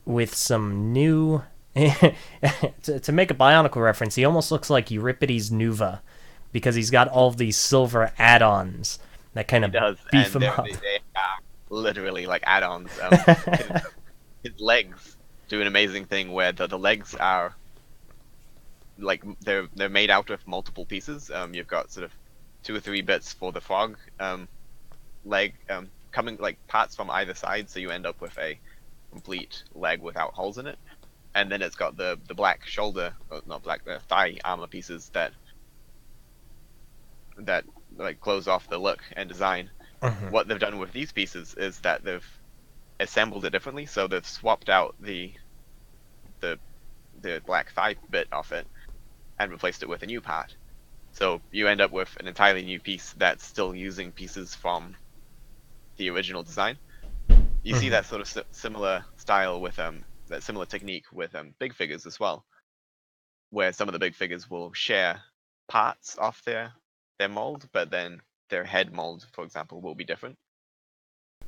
with some new to make a Bionicle reference, he almost looks like Euripides Nuva because he's got all of these silver add-ons that kind of beef him up. They are literally like add-ons. His legs do an amazing thing where the legs are like they're made out of multiple pieces. You've got sort of 2 or 3 bits for the frog leg coming like parts from either side, so you end up with a complete leg without holes in it. And then it's got the black shoulder, not black, the thigh armor pieces that like close off the look and design. What they've done with these pieces is that they've assembled it differently. So they've swapped out the black thigh bit off it and replaced it with a new part. So you end up with an entirely new piece that's still using pieces from the original design. You see that sort of similar style with that similar technique with big figures as well, where some of the big figures will share parts of their mold, but then their head mold, for example, will be different,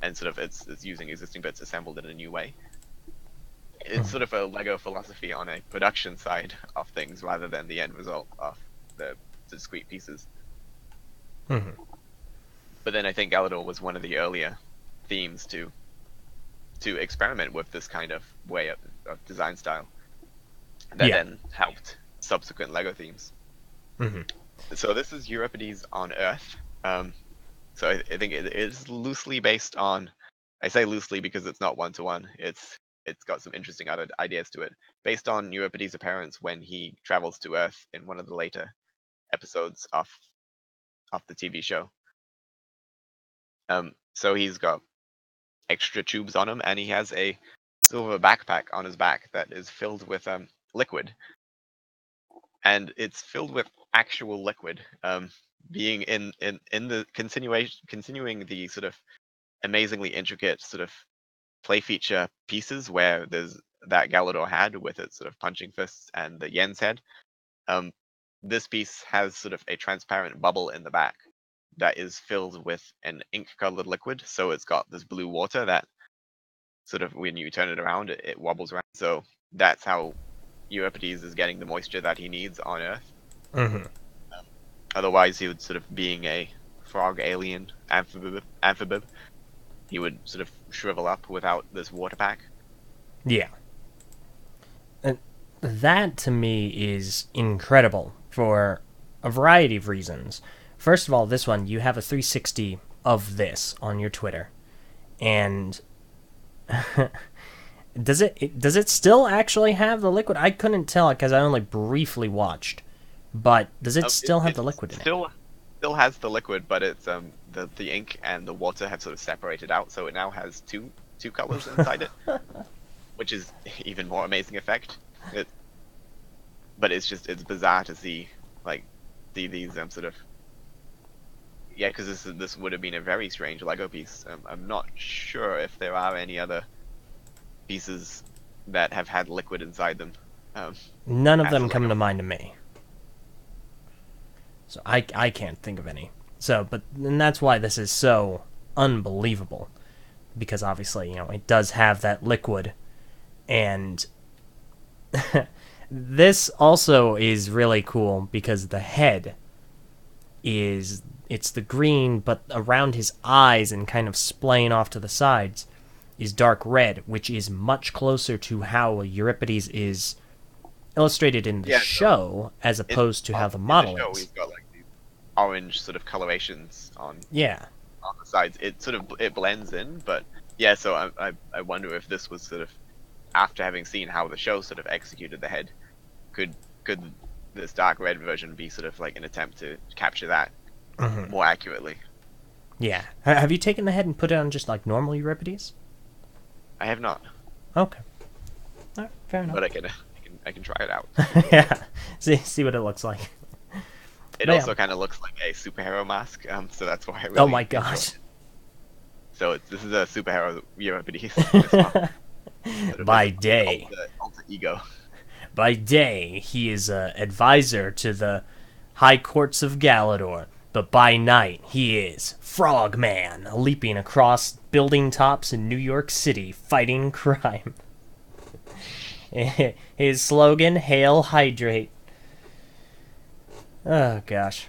and sort of it's using existing bits assembled in a new way. It's sort of a Lego philosophy on a production side of things rather than the end result of the discrete pieces. But then I think Galidor was one of the earlier themes to experiment with this kind of way of design style that then helped subsequent Lego themes. So this is Euripides on Earth. So I think it is loosely based on, I say loosely because it's not one-to-one, it's got some interesting other ideas to it, based on Euripides' appearance when he travels to Earth in one of the later episodes of the TV show. So he's got extra tubes on him, and he has a silver backpack on his back that is filled with liquid, and it's filled with actual liquid. Being in the continuing the sort of amazingly intricate sort of play feature pieces where there's that Galidor had with its sort of punching fists and the Yen's head. This piece has sort of a transparent bubble in the back that is filled with an ink-colored liquid, so it's got this blue water that sort of, when you turn it around, it wobbles around. So that's how Euripides is getting the moisture that he needs on Earth. Otherwise, he would sort of, being a frog alien amphibib, he would sort of shrivel up without this water pack. Yeah. And that, to me, is incredible for a variety of reasons. First of all, this one, you have a 360 of this on your Twitter. And does it still actually have the liquid? I couldn't tell because I only briefly watched. But does it still have the liquid in it? Still has the liquid, but it's the ink and the water have sort of separated out, so it now has two colors inside it, which is even more amazing effect. But it's bizarre to see these sort of, yeah, because this would have been a very strange Lego piece. I'm not sure if there are any other pieces that have had liquid inside them. None of them come to mind to me. So I can't think of any. And that's why this is so unbelievable. Because obviously, it does have that liquid. And this also is really cool because the head it's the green, but around his eyes and kind of splaying off to the sides is dark red, which is much closer to how Euripides is illustrated in the show as opposed to how the model is. He's got these orange sort of colorations on the sides. It blends in, but yeah. So I wonder if this was sort of after having seen how the show sort of executed the head, could this dark red version be sort of like an attempt to capture that more accurately. Yeah. Have you taken the head and put it on just like normal Euripides? I have not, Okay. All right, fair enough. but I can try it out. Yeah. See what it looks like. It But also yeah. kind of looks like a superhero mask, so that's why I really Oh my enjoy gosh. it. So this is a superhero Euripides as well. Sort of By his day. alter ego. By day, he is an advisor to the high courts of Galidor, but by night, he is Frogman, leaping across building tops in New York City, fighting crime. His slogan, Hail Hydrate. Oh, gosh.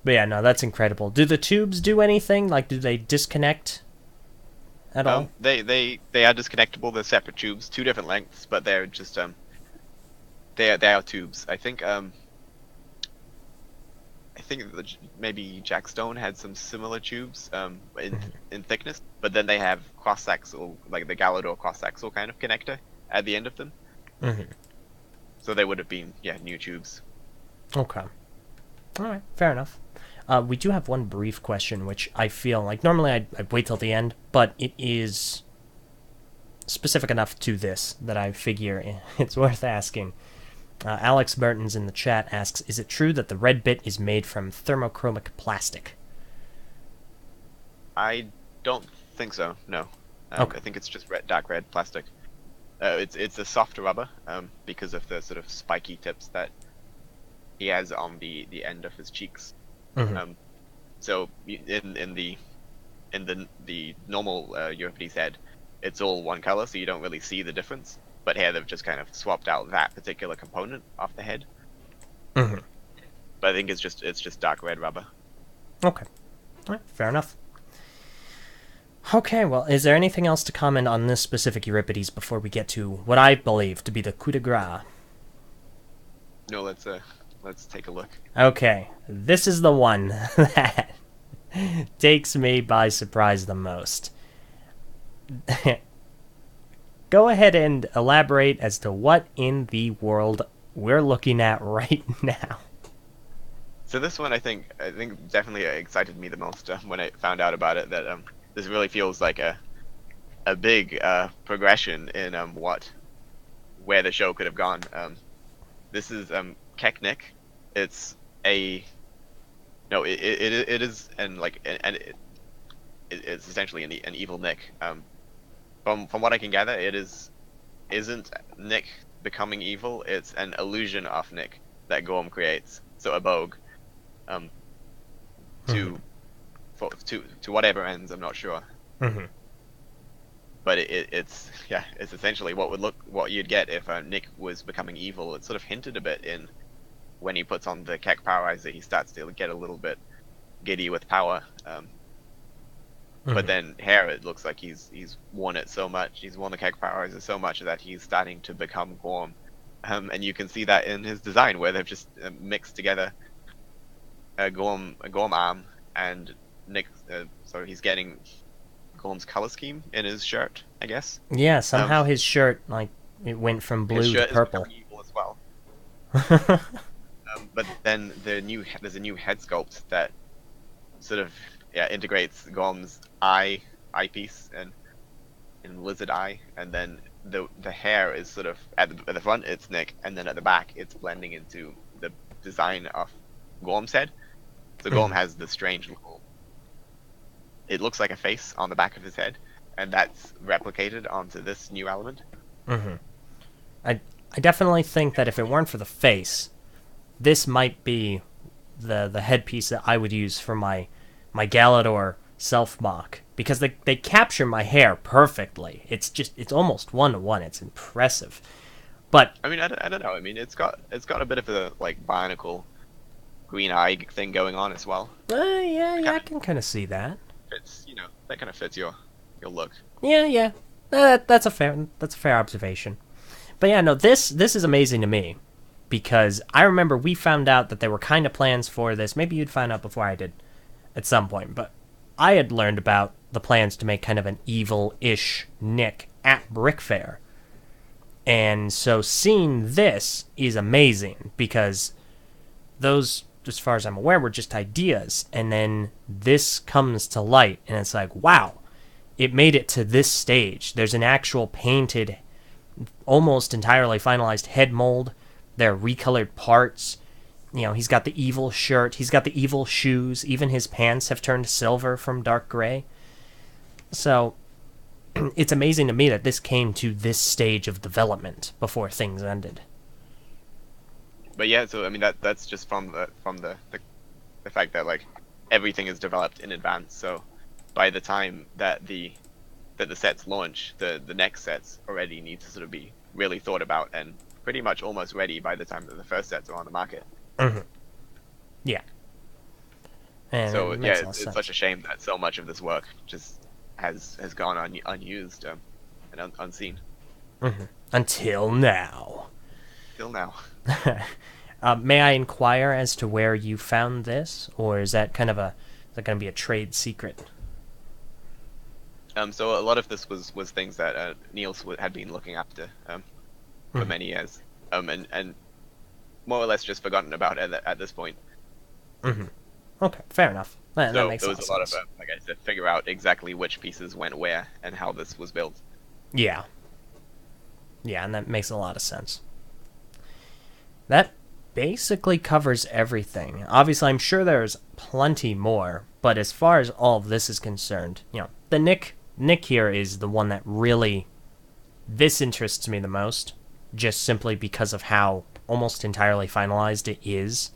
But yeah, no, that's incredible. Do the tubes do anything? Like, do they disconnect at all? They are disconnectable. They're separate tubes, 2 different lengths, but they're just they are tubes. I think maybe Jack Stone had some similar tubes in thickness, but then they have cross-axle, like the Galidor cross-axle kind of connector at the end of them. So they would have been new tubes. Okay. All right, fair enough. We do have one brief question, which I feel like normally I'd wait till the end, but it is specific enough to this that I figure it's worth asking. Alex Burton's in the chat asks, is it true that the red bit is made from thermochromic plastic? I don't think so. No. Okay. I think it's just dark red plastic. It's a soft rubber because of the sort of spiky tips that he has on the end of his cheeks. So in the normal Euripides head, it's all one color, so you don't really see the difference. But here they've just kind of swapped out that particular component off the head. But I think it's just dark red rubber. Okay. All right, fair enough. Okay, well, is there anything else to comment on this specific Euripides before we get to what I believe to be the coup de grace? No, let's take a look. Okay, this is the one that takes me by surprise the most. Go ahead and elaborate as to what in the world we're looking at right now. So this one, I think definitely excited me the most when I found out about it. That this really feels like a big progression in where the show could have gone. This is Keknik. It's it is it's essentially an evil Nick. From what I can gather, isn't Nick becoming evil. It's an illusion of Nick that Gorm creates. So a Bog, to whatever ends, I'm not sure. But it's essentially what you'd get if Nick was becoming evil. It's sort of hinted a bit in when he puts on the Kek Powerizer. He starts to get a little bit giddy with power. But then here it looks like he's worn it so much. He's worn the Kek Powerizer so much that he's starting to become Gorm. And you can see that in his design where they've just mixed together a Gorm arm and Nick. So he's getting Gorm's color scheme in his shirt, I guess. Yeah, somehow his shirt, it went from blue to purple. Is evil as well. But then there's a new head sculpt that sort of integrates Gorm's eyepiece and lizard eye, and then the hair is sort of at the front it's Nick, and then at the back it's blending into the design of Gorm's head. So Gorm has this strange little, it looks like a face on the back of his head, and that's replicated onto this new element. I definitely think that if it weren't for the face, this might be the headpiece that I would use for my Galidor self-mock, because they capture my hair perfectly. It's almost 1-to-1. It's impressive. But I mean, I don't know. I mean, it's got a bit of a barnacle green eye thing going on as well. I can kind of see that. It's that kind of fits your look. Yeah. That's a fair observation. But yeah, no, this is amazing to me, because I remember we found out that there were kind of plans for this. Maybe you'd find out before I did at some point, but I had learned about the plans to make kind of an evil-ish Nick at Brick Fair. And so seeing this is amazing, because those as far as I'm aware, were just ideas. And then this comes to light, and it's like, wow, it made it to this stage. There's an actual painted, almost entirely finalized head mold. There are recolored parts. You know, he's got the evil shirt. He's got the evil shoes. Even his pants have turned silver from dark gray. So it's amazing to me that this came to this stage of development before things ended. But yeah, so I mean that's just from the fact that like everything is developed in advance. So by the time that the sets launch, the next sets already need to sort of be really thought about and pretty much almost ready by the time that the first sets are on the market. Mm-hmm. Yeah. And so yeah, it's such a shame that so much of this work just has gone unused and unseen. Mm-hmm. Until now. Till now. May I inquire as to where you found this, or is that going to be a trade secret? So a lot of this was things that Niels had been looking after for many years, and more or less just forgotten about at this point. Mm-hmm. Okay, fair enough. That So makes there was sense. a lot of, like I said, figure out exactly which pieces went where and how this was built. Yeah. Yeah, and that makes a lot of sense. That basically covers everything. Obviously, I'm sure there's plenty more, but as far as all of this is concerned, you know, the Nick here is the one that really, this interests me the most, just simply because of how almost entirely finalized it is.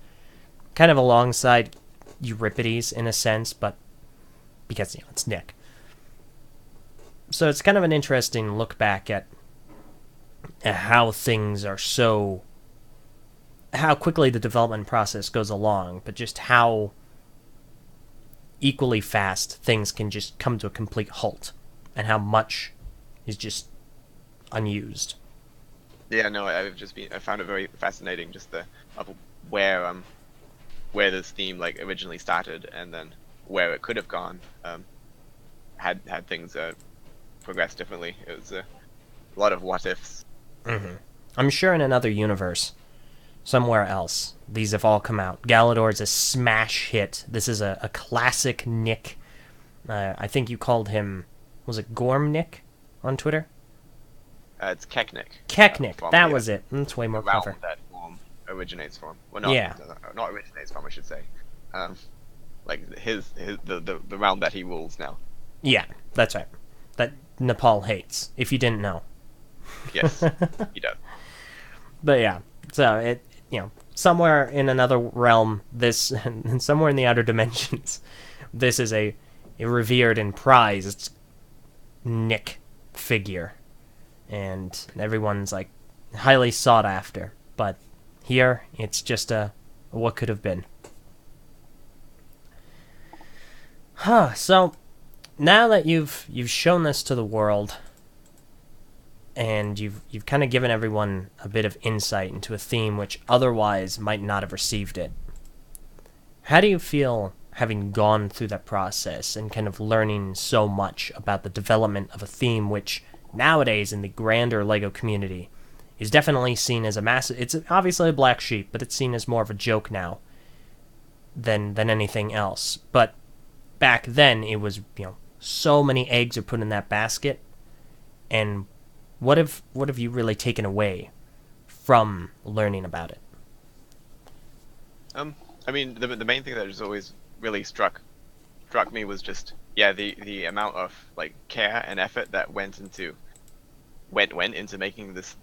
Kind of alongside Euripides in a sense, but because, you know, it's Nick. So it's kind of an interesting look back at how things are so, how quickly the development process goes along, but just how equally fast things can just come to a complete halt, and how much is just unused. Yeah, no, I found it very fascinating, just of where this theme like originally started and then where it could have gone, had things progressed differently. It was a lot of what ifs. Mm-hmm. I'm sure in another universe, somewhere else, these have all come out. Galidor is a smash hit. This is a classic Nick. I think you called him, was it Gorm Nick on Twitter? It's Keknik. Keknik, that was it. That's way more realm clever. that form originates from. Well, not originates from, I should say. Like the realm that he rules now. Yeah, that's right. That Nepal hates, if you didn't know. Yes, he does. But yeah, so it, you know, somewhere in another realm, this, and somewhere in the outer dimensions, this is a revered and prized Nick figure, and everyone's like highly sought after. But here, it's just a what could have been. So now that you've shown this to the world, and you've kind of given everyone a bit of insight into a theme which otherwise might not have received it, how do you feel having gone through that process and kind of learning so much about the development of a theme which nowadays in the grander LEGO community is definitely seen as a massive... It's obviously a black sheep, but it's seen as more of a joke now than anything else. But back then, it was, you know, so many eggs are put in that basket, and what have you really taken away from learning about it? I mean, the main thing that has always really struck me was just the amount of like care and effort that went into making this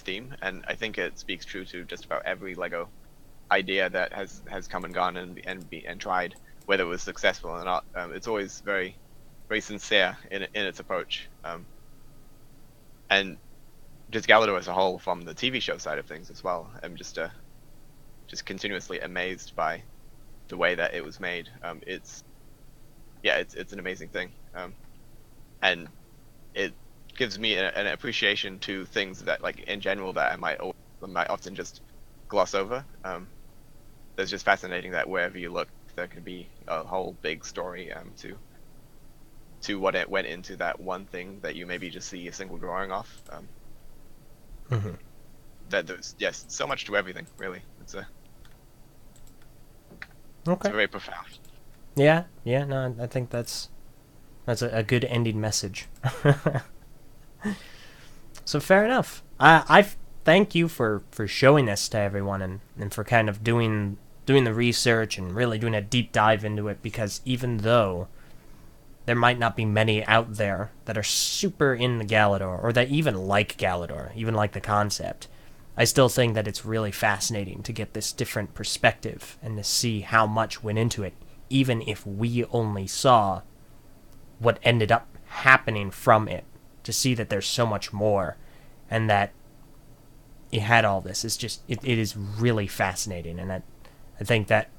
theme, and I think it speaks true to just about every LEGO idea that has come and gone and tried, whether it was successful or not. It's always very very sincere in its approach. And just Galidor as a whole, from the TV show side of things as well, I'm just continuously amazed by the way that it was made. It's an amazing thing, and it gives me an appreciation to things that, like, in general, that I might often just gloss over. It's just fascinating that wherever you look, there could be a whole big story to what it went into that one thing that you maybe just see a single drawing off. That there's so much to everything, really. It's Okay. very profound. Yeah, yeah, no, I think that's a good ending message. So fair enough. I thank you for showing this to everyone and for kind of doing the research and really doing a deep dive into it, because even though there might not be many out there that are super in the Galidor or that even like Galidor, even like the concept, I still think that it's really fascinating to get this different perspective and to see how much went into it, even if we only saw what ended up happening from it, to see that there's so much more and that it had all this. It's just, it is really fascinating, and I think that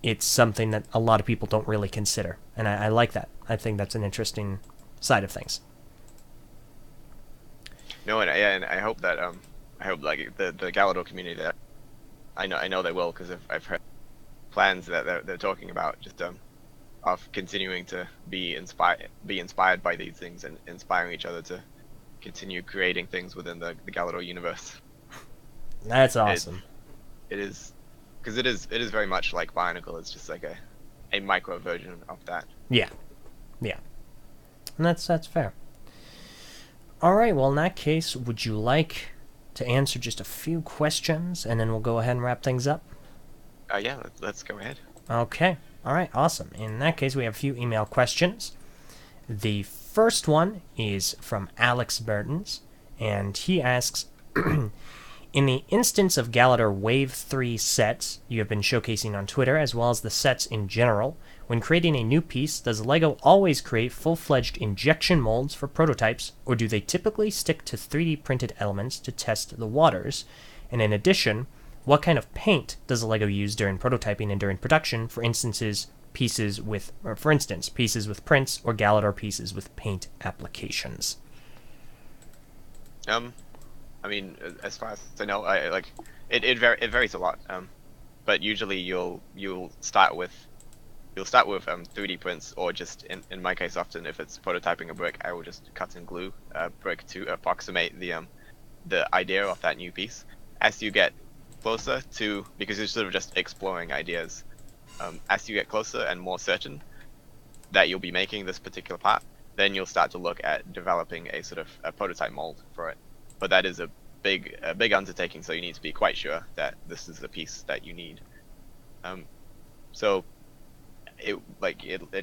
it's something that a lot of people don't really consider, and I like that. I think that's an interesting side of things. No, and I hope that I hope like the Galidor community, that I know they will, because I've heard plans that they're talking about, just of continuing to be inspired by these things and inspiring each other to continue creating things within the Galidor universe. That's awesome. It is, because it is very much like Bionicle. It's just like a micro version of that. Yeah, yeah, and that's fair. All right, well, in that case, would you like to answer just a few questions, and then we'll go ahead and wrap things up? Yeah, let's go ahead. Okay. All right, awesome. In that case, we have a few email questions. The first one is from Alex Burtons, and he asks, in the instance of Galidor Wave 3 sets you have been showcasing on Twitter, as well as the sets in general, when creating a new piece, does LEGO always create full-fledged injection molds for prototypes, or do they typically stick to 3D printed elements to test the waters? And in addition, what kind of paint does LEGO use during prototyping and during production, for instance, pieces with prints or Galidor pieces with paint applications? I mean, as far as I know, I like it varies a lot. But usually you'll start with 3D prints, or just in my case, often if it's prototyping a brick, I will just cut and glue a brick to approximate the idea of that new piece. As you get closer to, because you're sort of just exploring ideas, as you get closer and more certain that you'll be making this particular part, then you'll start to look at developing a sort of a prototype mold for it. But that is a big undertaking, so you need to be quite sure that this is the piece that you need. So it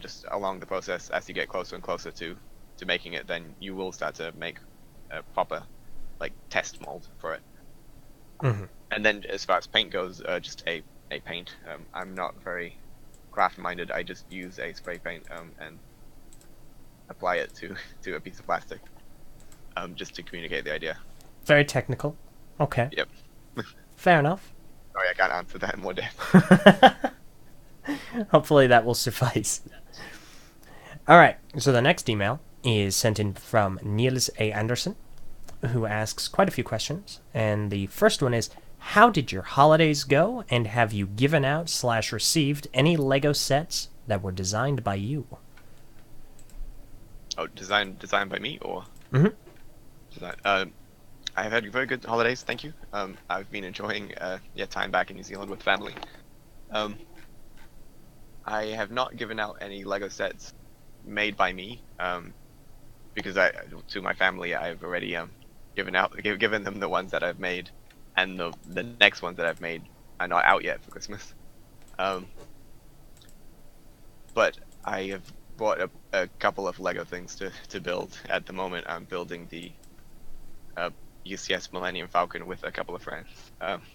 just along the process, as you get closer and closer to making it, then you will start to make a proper test mold for it. Mm-hmm. And then as far as paint goes, just a paint. I'm not very craft minded. I just use a spray paint and apply it to a piece of plastic, just to communicate the idea. Very technical. Okay. Yep. Fair enough. Sorry, I can't answer that in more depth. Hopefully that will suffice. All right, so the next email is sent in from Niels A. Anderson, who asks quite a few questions. And the first one is, how did your holidays go, and have you given out / received any LEGO sets that were designed by you? Oh, designed by me, or? Mm-hmm. Design. I've had very good holidays, thank you. I've been enjoying time back in New Zealand with family. I have not given out any LEGO sets made by me, because to my family I've already given them the ones that I've made, and the next ones that I've made are not out yet for Christmas. But I have bought a couple of LEGO things to build. At the moment, I'm building the UCS Millennium Falcon with a couple of friends,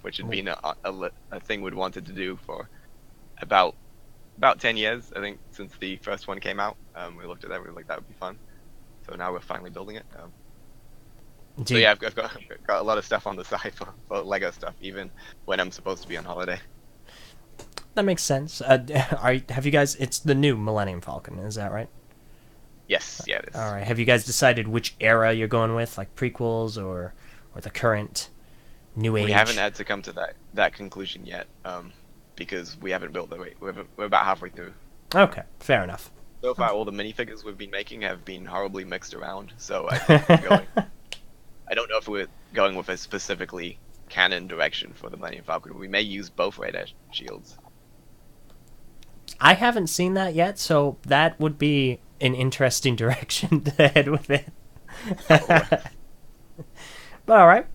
which had been a thing we'd wanted to do for about 10 years, I think, since the first one came out. We looked at that, we were like, that would be fun. So now we're finally building it. So yeah, I've got a lot of stuff on the side for LEGO stuff, even when I'm supposed to be on holiday. That makes sense. Have you guys? It's the new Millennium Falcon, is that right? Yes, yeah, it is. All right. Have you guys decided which era you're going with, like prequels or the current new age? We haven't had to come to that conclusion yet, because we haven't built we're about halfway through. Okay, fair enough. So far, all the minifigures we've been making have been horribly mixed around. So I think I don't know if we're going with a specifically canon direction for the Millennium Falcon. We may use both radar shields, I haven't seen that yet, so that would be an interesting direction to head with it. But all right.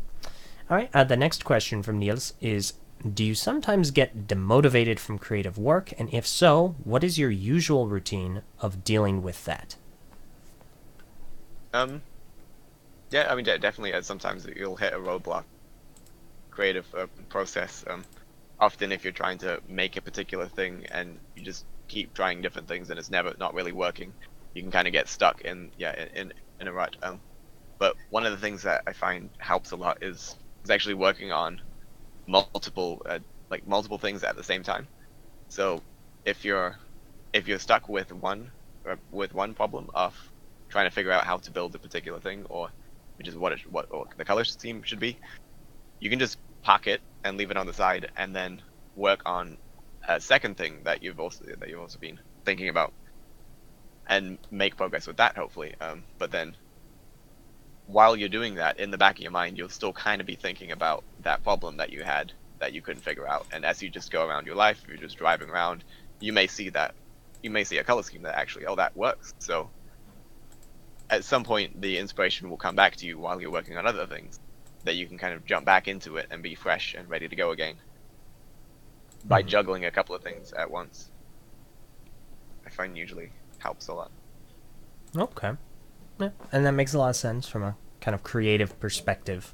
The next question from Niels is, do you sometimes get demotivated from creative work? And if so, what is your usual routine of dealing with that? Yeah, I mean, definitely. Sometimes you'll hit a roadblock, creative process. Often, if you're trying to make a particular thing and you just keep trying different things and it's not really working, you can kind of get stuck in a rut. But one of the things that I find helps a lot is actually working on multiple things at the same time. So if you're stuck with one problem of trying to figure out how to build a particular thing, or which is what the color scheme should be, you can just park it and leave it on the side, and then work on a second thing that you've also been thinking about, and make progress with that, hopefully. But then, while you're doing that, in the back of your mind, you'll still kind of be thinking about that problem that you had that you couldn't figure out. And as you just go around your life, if you're just driving around, you may see a color scheme that actually, oh, that works. So at some point, the inspiration will come back to you while you're working on other things, that you can kind of jump back into it and be fresh and ready to go again by juggling a couple of things at once. I find usually helps a lot. Okay. Yeah, and that makes a lot of sense from a kind of creative perspective.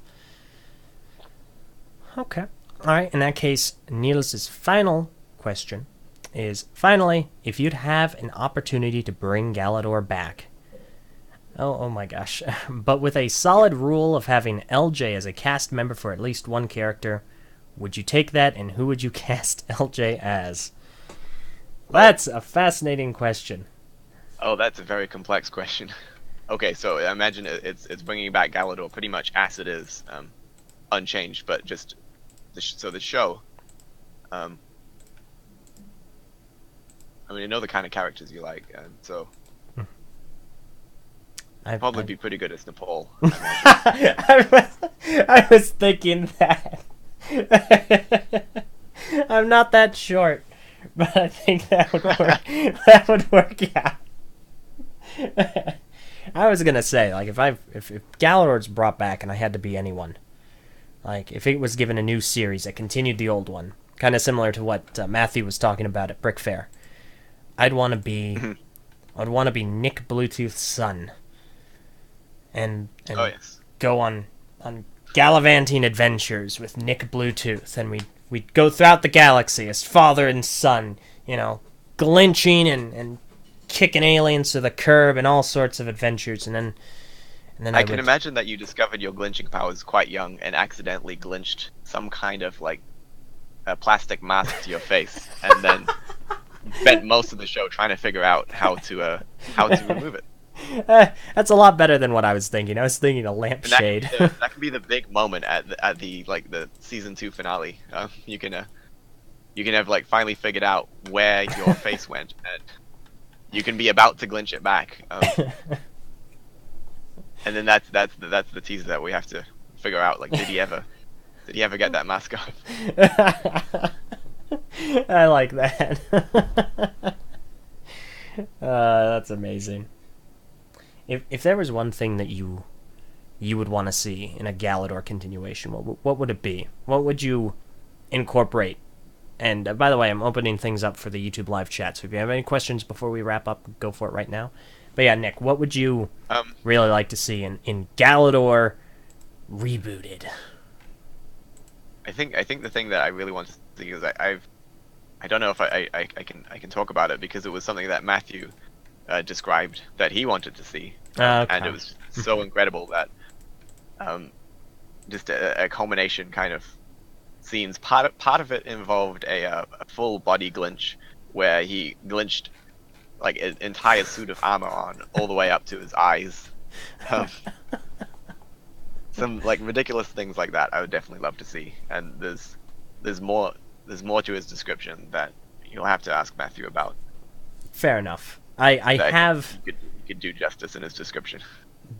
Okay. All right. In that case, Niels' final question is, finally, if you'd have an opportunity to bring Galidor back, oh my gosh, but with a solid rule of having Eljay as a cast member for at least one character, would you take that, and who would you cast Eljay as? That's a fascinating question. Oh, that's a very complex question. Okay, so I imagine it's bringing back Galidor pretty much as it is, unchanged, but just the show. I mean, I know the kind of characters you like, and so I'd probably be pretty good as Nepal. I was thinking that. I'm not that short, but I think that would work. That would work out. I was gonna say, like, if Galidor's brought back and I had to be anyone, like if it was given a new series that continued the old one, kind of similar to what Matthew was talking about at Brick Fair, I'd want to be Nick Bluetooth's son, and oh, yes. go on gallivanting adventures with Nick Bluetooth, and we'd go throughout the galaxy as father and son, glitching and kicking aliens to the curb and all sorts of adventures, and then I can imagine that you discovered your glitching powers quite young and accidentally glitched some kind of like a plastic mask to your face, and then spent most of the show trying to figure out how to remove it. That's a lot better than what I was thinking. I was thinking a lampshade. That could be the big moment at the season 2 finale. You can have like finally figured out where your face went, and you can be about to glitch it back. And then that's the teaser that we have to figure out. Like, did he ever get that mask off? I like that. That's amazing. If there was one thing that you would want to see in a Galidor continuation, what would it be? What would you incorporate? And by the way, I'm opening things up for the YouTube live chat, so if you have any questions before we wrap up, go for it right now. But yeah, Nick, what would you really like to see in Galidor rebooted? I think the thing that I really want to see is I don't know if I can talk about it, because it was something that Matthew described that he wanted to see, Okay. and it was so incredible that just a culmination kind of scenes. Part of it involved a full body glitch where he glitched like an entire suit of armor on all the way up to his eyes. Some like ridiculous things like that I would definitely love to see, and there's more to his description that you'll have to ask Matthew about. Fair enough. I have. You could do justice in his description.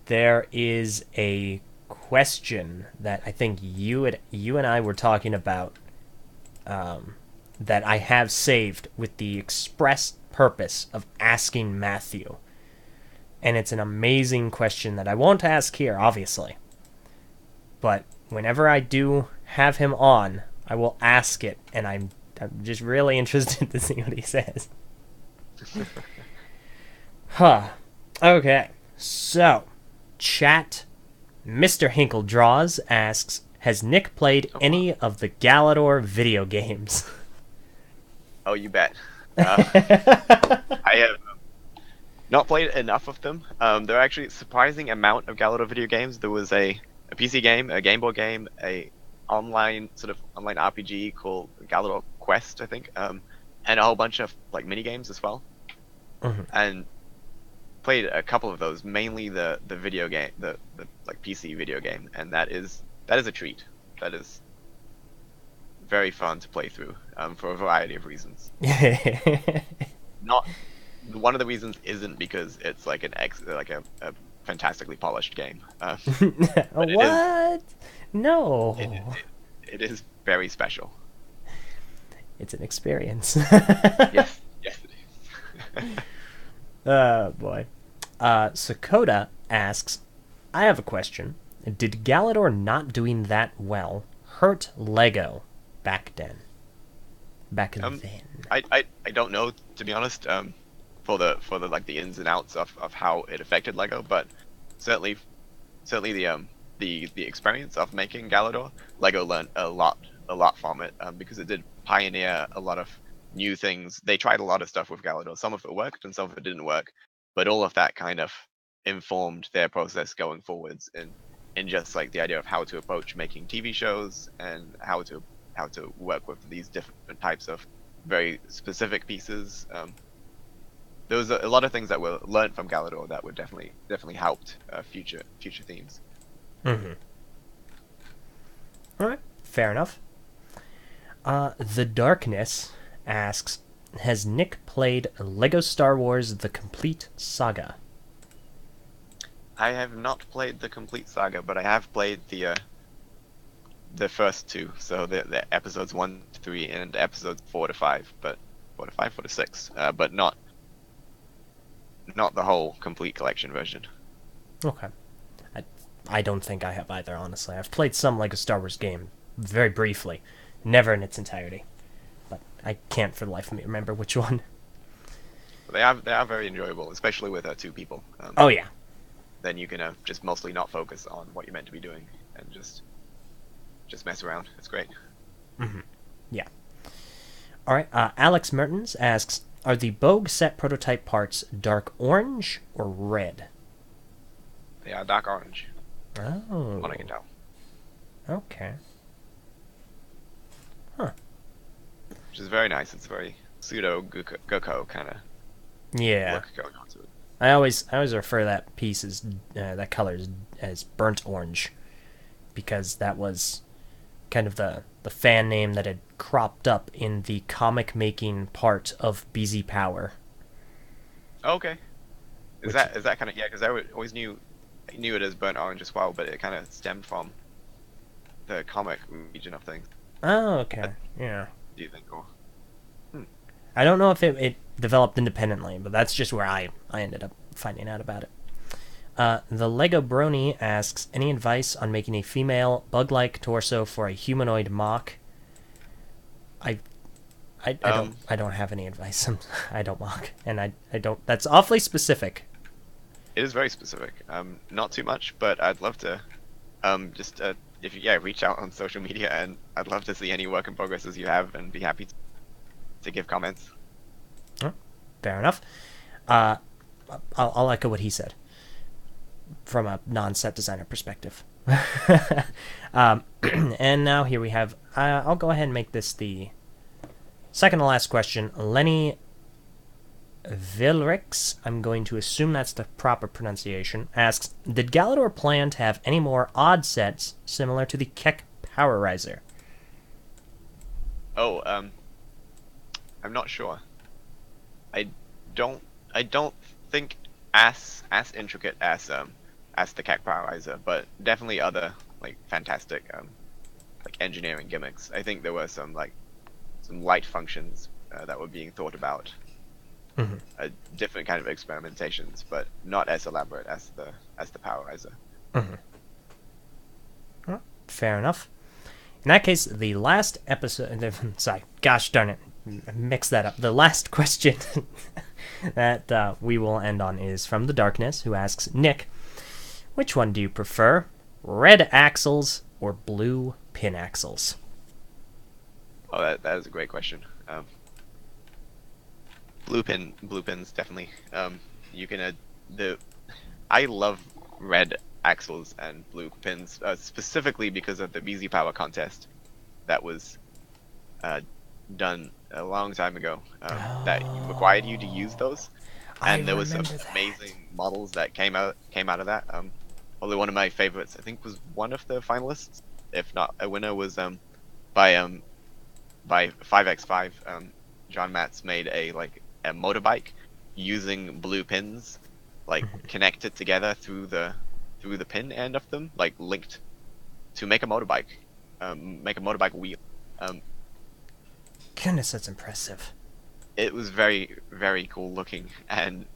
There is a question that I think you and I were talking about that I have saved with the express purpose of asking Matthew. And it's an amazing question that I won't ask here, obviously. But whenever I do have him on, I will ask it, and I'm just really interested to see what he says. Huh. Okay. So, chat. Mr. Hinkle Draws asks, has Nick played any of the Galidor video games? Oh, you bet. I have not played enough of them. There are actually a surprising amount of Galidor video games. There was a PC game, a Game Boy game, a online RPG called Galidor Quest, I think, and a whole bunch of like mini games as well. Mm-hmm. And played a couple of those, mainly the video game, the like PC video game, and that is a treat. That is very fun to play through for a variety of reasons. Not one of the reasons isn't because it's like a fantastically polished game. What? No. It is very special. It's an experience. Yes, it is. Oh boy. Sakota asks, I have a question. Did Galidor not doing that well hurt Lego back then? I don't know, to be honest, for the like the ins and outs of how it affected Lego, but certainly the experience of making Galidor, Lego learned a lot from it, because it did pioneer a lot of new things. They tried a lot of stuff with Galidor. Some of it worked and some of it didn't work, but all of that kind of informed their process going forwards in just like the idea of how to approach making TV shows and how to work with these different types of very specific pieces. There was a lot of things that were learned from Galidor that would definitely helped future themes. Mm-hmm. All right, fair enough. The Darkness asks, has Nick played Lego Star Wars: The Complete Saga? I have not played the complete saga, but I have played the first two, so the episodes 1 to 3 and episodes 4 to 5, but 4 to 6, but not the whole complete collection version. Okay. I don't think I have either, honestly. I've played some Lego Star Wars game very briefly, never in its entirety, but I can't for the life of me remember which one. They are very enjoyable, especially with 2 people. Oh yeah. Then you can just mostly not focus on what you're meant to be doing and just mess around. It's great. Mm-hmm. Yeah. All right. Alex Mertens asks, are the Bog set prototype parts dark orange or red? They are dark orange. Oh. What I can tell. Okay. Huh. Which is very nice. It's very pseudo Gokko kind of work going on to it. I always refer that piece as that color as burnt orange, because that was kind of the fan name that had cropped up in the comic making part of BZ Power. Okay. Is that kind of, yeah? Because I always knew it as burnt orange as well, but it kind of stemmed from the comic region of things. Oh, okay. Yeah. Do you think? Or I don't know if it developed independently, but that's just where I ended up finding out about it. The Lego Brony asks, any advice on making a female bug-like torso for a humanoid mock? I don't have any advice. I don't mock, and I don't. That's awfully specific. It is very specific. Not too much, but I'd love to. If you reach out on social media, and I'd love to see any work in progresses you have, and be happy to give comments. Oh, fair enough. I'll echo what he said from a non-set designer perspective. And now here we have, I'll go ahead and make this the second to last question. Lenny Vilrix, I'm going to assume that's the proper pronunciation, asks, did Galidor plan to have any more odd sets similar to the Keck Powerizer? Oh, I'm not sure. I don't think as intricate as the Keck Powerizer, but definitely other like fantastic like engineering gimmicks. I think there were some like light functions that were being thought about. Mm-hmm. Different kind of experimentations, but not as elaborate as the powerizer. Mm-hmm. Well, fair enough. In that case, the last episode... Sorry, gosh darn it. I mixed that up. The last question that we will end on is from The Darkness, who asks, Nick, which one do you prefer? Red axles or blue pin axles? Oh, that is a great question. Blue pins definitely. You can I love red axles and blue pins specifically because of the BZ Power contest that was done a long time ago. That required you to use those, and there was some amazing models that came out of that. Probably one of my favorites, I think, was one of the finalists, if not a winner, was by 5x5. John Matz made a motorbike using blue pins, connected together through the pin end of them, linked to make a motorbike, wheel. Goodness, that's impressive. It was very, very cool looking, and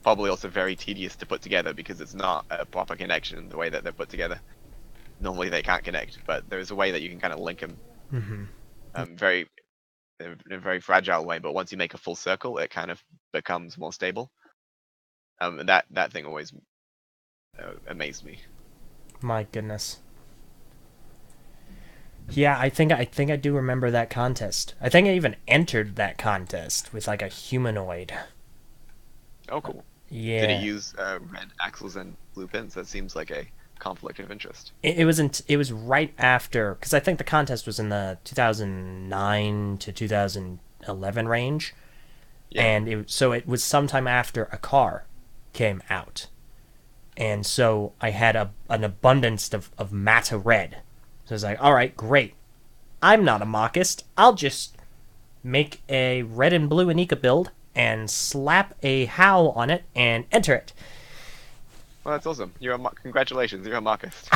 probably also very tedious to put together because it's not a proper connection the way that they're put together. Normally they can't connect, but there's a way that you can kind of link them. Mm-hmm. In a very fragile way, but once you make a full circle, it kind of becomes more stable. That thing always amazed me. My goodness. Yeah, I think I do remember that contest. I think I even entered that contest with a humanoid. Oh, cool. Yeah. Did he use red axles and blue pins? That seems like a conflict of interest. It was right after, because I think the contest was in the 2009 to 2011 range, yeah. And so it was sometime after a car came out, and so I had an abundance of matte red. So I was like, all right, great. I'm not a mockist. I'll just make a red and blue Anika build and slap a HOW on it and enter it. Well, that's awesome. Congratulations, you're a mockist.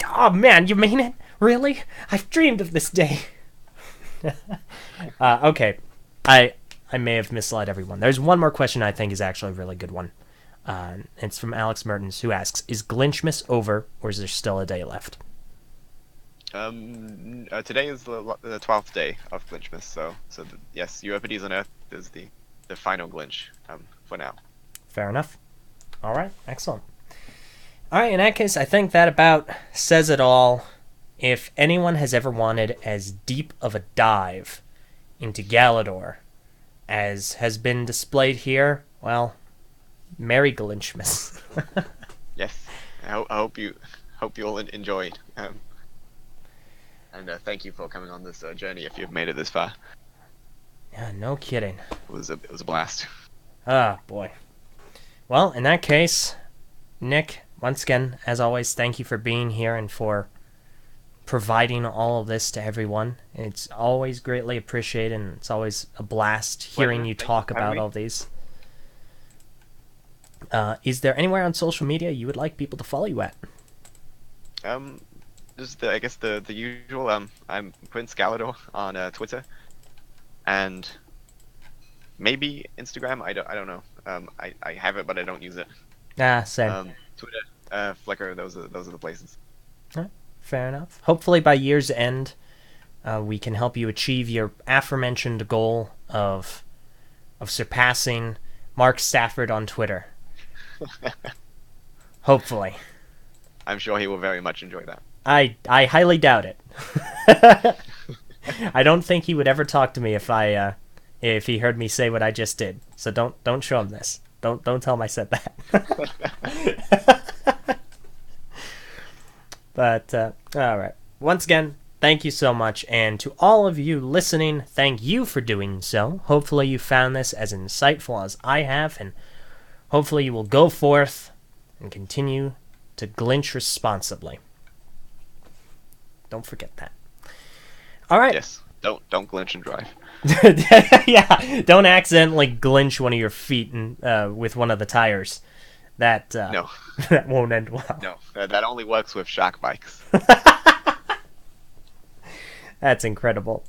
Oh man, you mean it? Really? I've dreamed of this day. Okay, I may have misled everyone. There's one more question I think is actually a really good one. It's from Alex Mertens, who asks, is Glinchmas over, or is there still a day left? Today is the 12th day of Glinchmas, so yes, Euripides on Earth is the final Glinch for now. Fair enough. All right, excellent. All right, in that case, I think that about says it all. If anyone has ever wanted as deep of a dive into Galidor as has been displayed here, well, Merry Glinchmas. Yes, I hope you all enjoyed. And thank you for coming on this journey if you've made it this far. Yeah, no kidding. It was a blast. Ah, boy. Well, in that case, Nick, once again, as always, thank you for being here and for providing all of this to everyone. It's always greatly appreciated, and it's always a blast hearing you talk about all these. Is there anywhere on social media you would like people to follow you at? Just I guess the usual. I'm Prince Galidor on Twitter, and maybe Instagram. I don't know. I have it, but I don't use it. Same. Twitter, Flickr. Those are the places. Fair enough. Hopefully by year's end, we can help you achieve your aforementioned goal of surpassing Mark Stafford on Twitter. Hopefully. I'm sure he will very much enjoy that. I highly doubt it. I don't think he would ever talk to me if he heard me say what I just did. So don't show him this. Don't tell him I said that. But all right. Once again, thank you so much, and to all of you listening, thank you for doing so. Hopefully you found this as insightful as I have, and hopefully you will go forth and continue to glinch responsibly. Don't forget that. All right. Yes. Don't glinch and drive. Yeah. Don't accidentally glinch one of your feet with one of the tires. That no. That won't end well. No. That only works with shock bikes. That's incredible.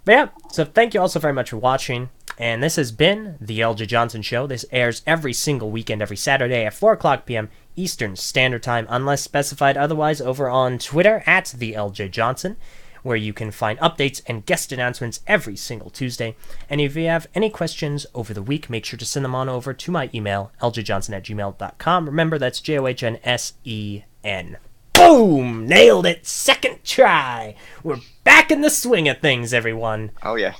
But yeah, so thank you all so very much for watching. And this has been the Eljay Johnsen Show. This airs every single weekend, every Saturday at 4 o'clock p.m. Eastern Standard Time, unless specified otherwise, over on Twitter at the Eljay Johnsen, where you can find updates and guest announcements every single Tuesday. And if you have any questions over the week, make sure to send them on over to my email, eljayjohnsen@gmail.com. Remember, that's JOHNSEN. Boom! Nailed it! Second try! We're back in the swing of things, everyone. Oh, yeah.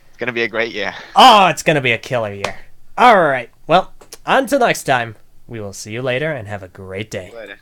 It's going to be a great year. Oh, it's going to be a killer year. All right. Well, until next time, we will see you later and have a great day. Later.